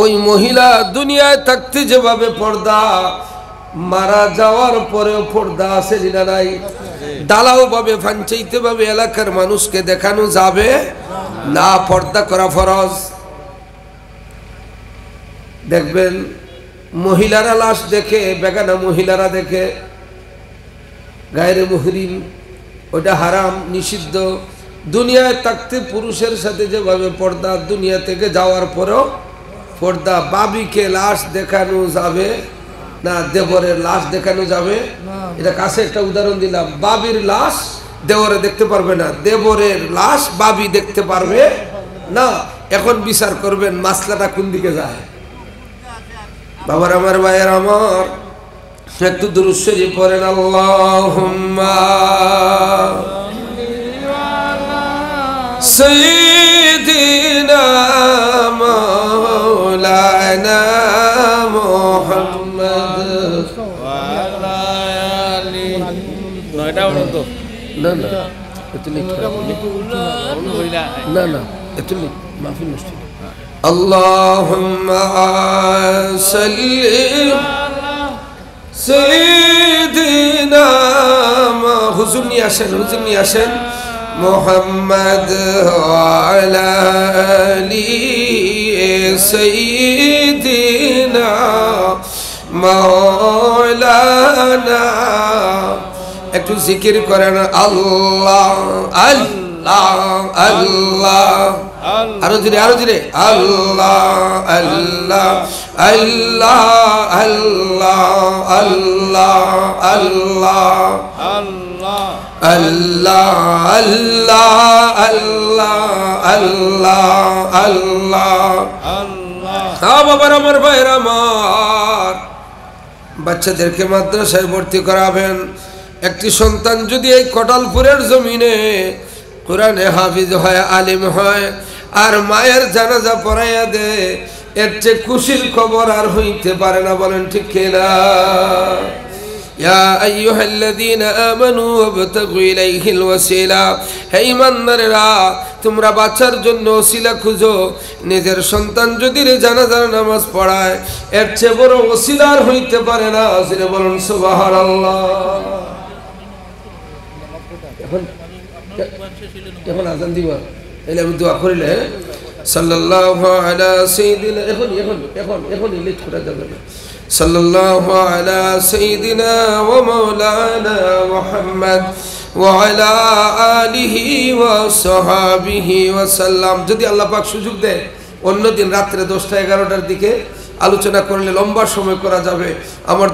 ওই মহিলা দুনিয়ায় থাকতে যেভাবে পর্দা, মারা যাওয়ার পরেও পর্দা আছে না নাই? দালাও ভাবে ফাঞ্চাইতে ভাবে এলাকার মানুষকে দেখানো যাবে না, পর্দা করা ফরজ। দেখবেন মহিলারা লাশ দেখে, বেগানা মহিলারা দেখে, গায়রে মুহরিম, ওটা হারাম, নিষিদ্ধ। দুনিয়ায় থাকতে পুরুষের সাথে যেভাবে পর্দা, দুনিয়া থেকে যাওয়ার পরেও পর্দা। বাবিকে লাশ দেখানো যাবে না, দেবরের লাশ দেখানো যাবে। এটা কাছে একটা উদাহরণ দিলাম, বাবির লাশ দেবরে দেখতে পারবে না, দেবরের লাশ বাবি দেখতে পারবে না। এখন বিচার করবেন মাসলাটা কোন দিকে যায়। বাবার আমার, ভাইয়ের আমার, একটু দুরূদ শরীফ পড়েন। আল্লাহুম্মা সাইয়্যিদিনা মাওলানা মুহাম্মদ ওয়া আলা আলি। নয়টা হলো তো? না না, এত লিখ না না, এত লিখ মাহফিল নষ্ট। আল্লাহুম্মা সাল্লি সাইয়্যিদিনা, হুজুর নিয়ে আসেন, হুজুর নিয়ে আসেন, মুহাম্মদ আলা আলি সাইয়্যিদিনা মাওলানা। একটু জিকির করেন, আল্লাহ আল্লাহ আল্লাহ, আরো ধীরে, আরো ধীরে, আল্লাহ আল্লাহ আল্লাহ আল্লাহ আল্লাহ আল্লাহ আল্লাহ আল্লাহ আল্লাহ আল্লাহ আল্লাহ। হ্যাঁ বাবার আমার, ভাইয়ের আমার, বাচ্চাদেরকে মাদ্রাসায় ভর্তি করাবেন। একটি সন্তান যদি এই কটালপুরের জমিনে কোরআনে হাফিজ হয়, আলিম হয়, আর মায়ের জানাজা পড়াইয়া দে, এর চেয়ে খুশির খবর আর হইতে পারে না, বলেন ঠিক কিনা? ইয়া আইয়ুহাল্লাযীনা আমানু ওয়াবতাগু ইলাইহিল ওয়াসিলা, হে ঈমানদারেরা তোমরা বাঁচার জন্য ওসিলা খুঁজো। নিজের সন্তান যদি জানাজার নামাজ পড়ায় এর চেয়ে বড় ওসিলার হইতে পারে না। জোরে বলুন সুবহানাল্লাহ। এখন আজান দিব, তাহলে আমি দোয়া করিলে সাল্লাল্লাহু আলা সাইয়্যিদিনা, এখন লেট করা যাবে না। সাল্লাল্লাহু আলা সাইয়্যিদিনা ওয়া মাওলানা মুহাম্মদ ওয়া আলা আলিহি ওয়া সাহবিহি ওয়া সাল্লাম। যদি আল্লাহ পাক সুযোগ দেয় অন্যদিন রাত্রে 10টা 11টার দিকে আলোচনা করলে লম্বা সময় করা যাবে। আমার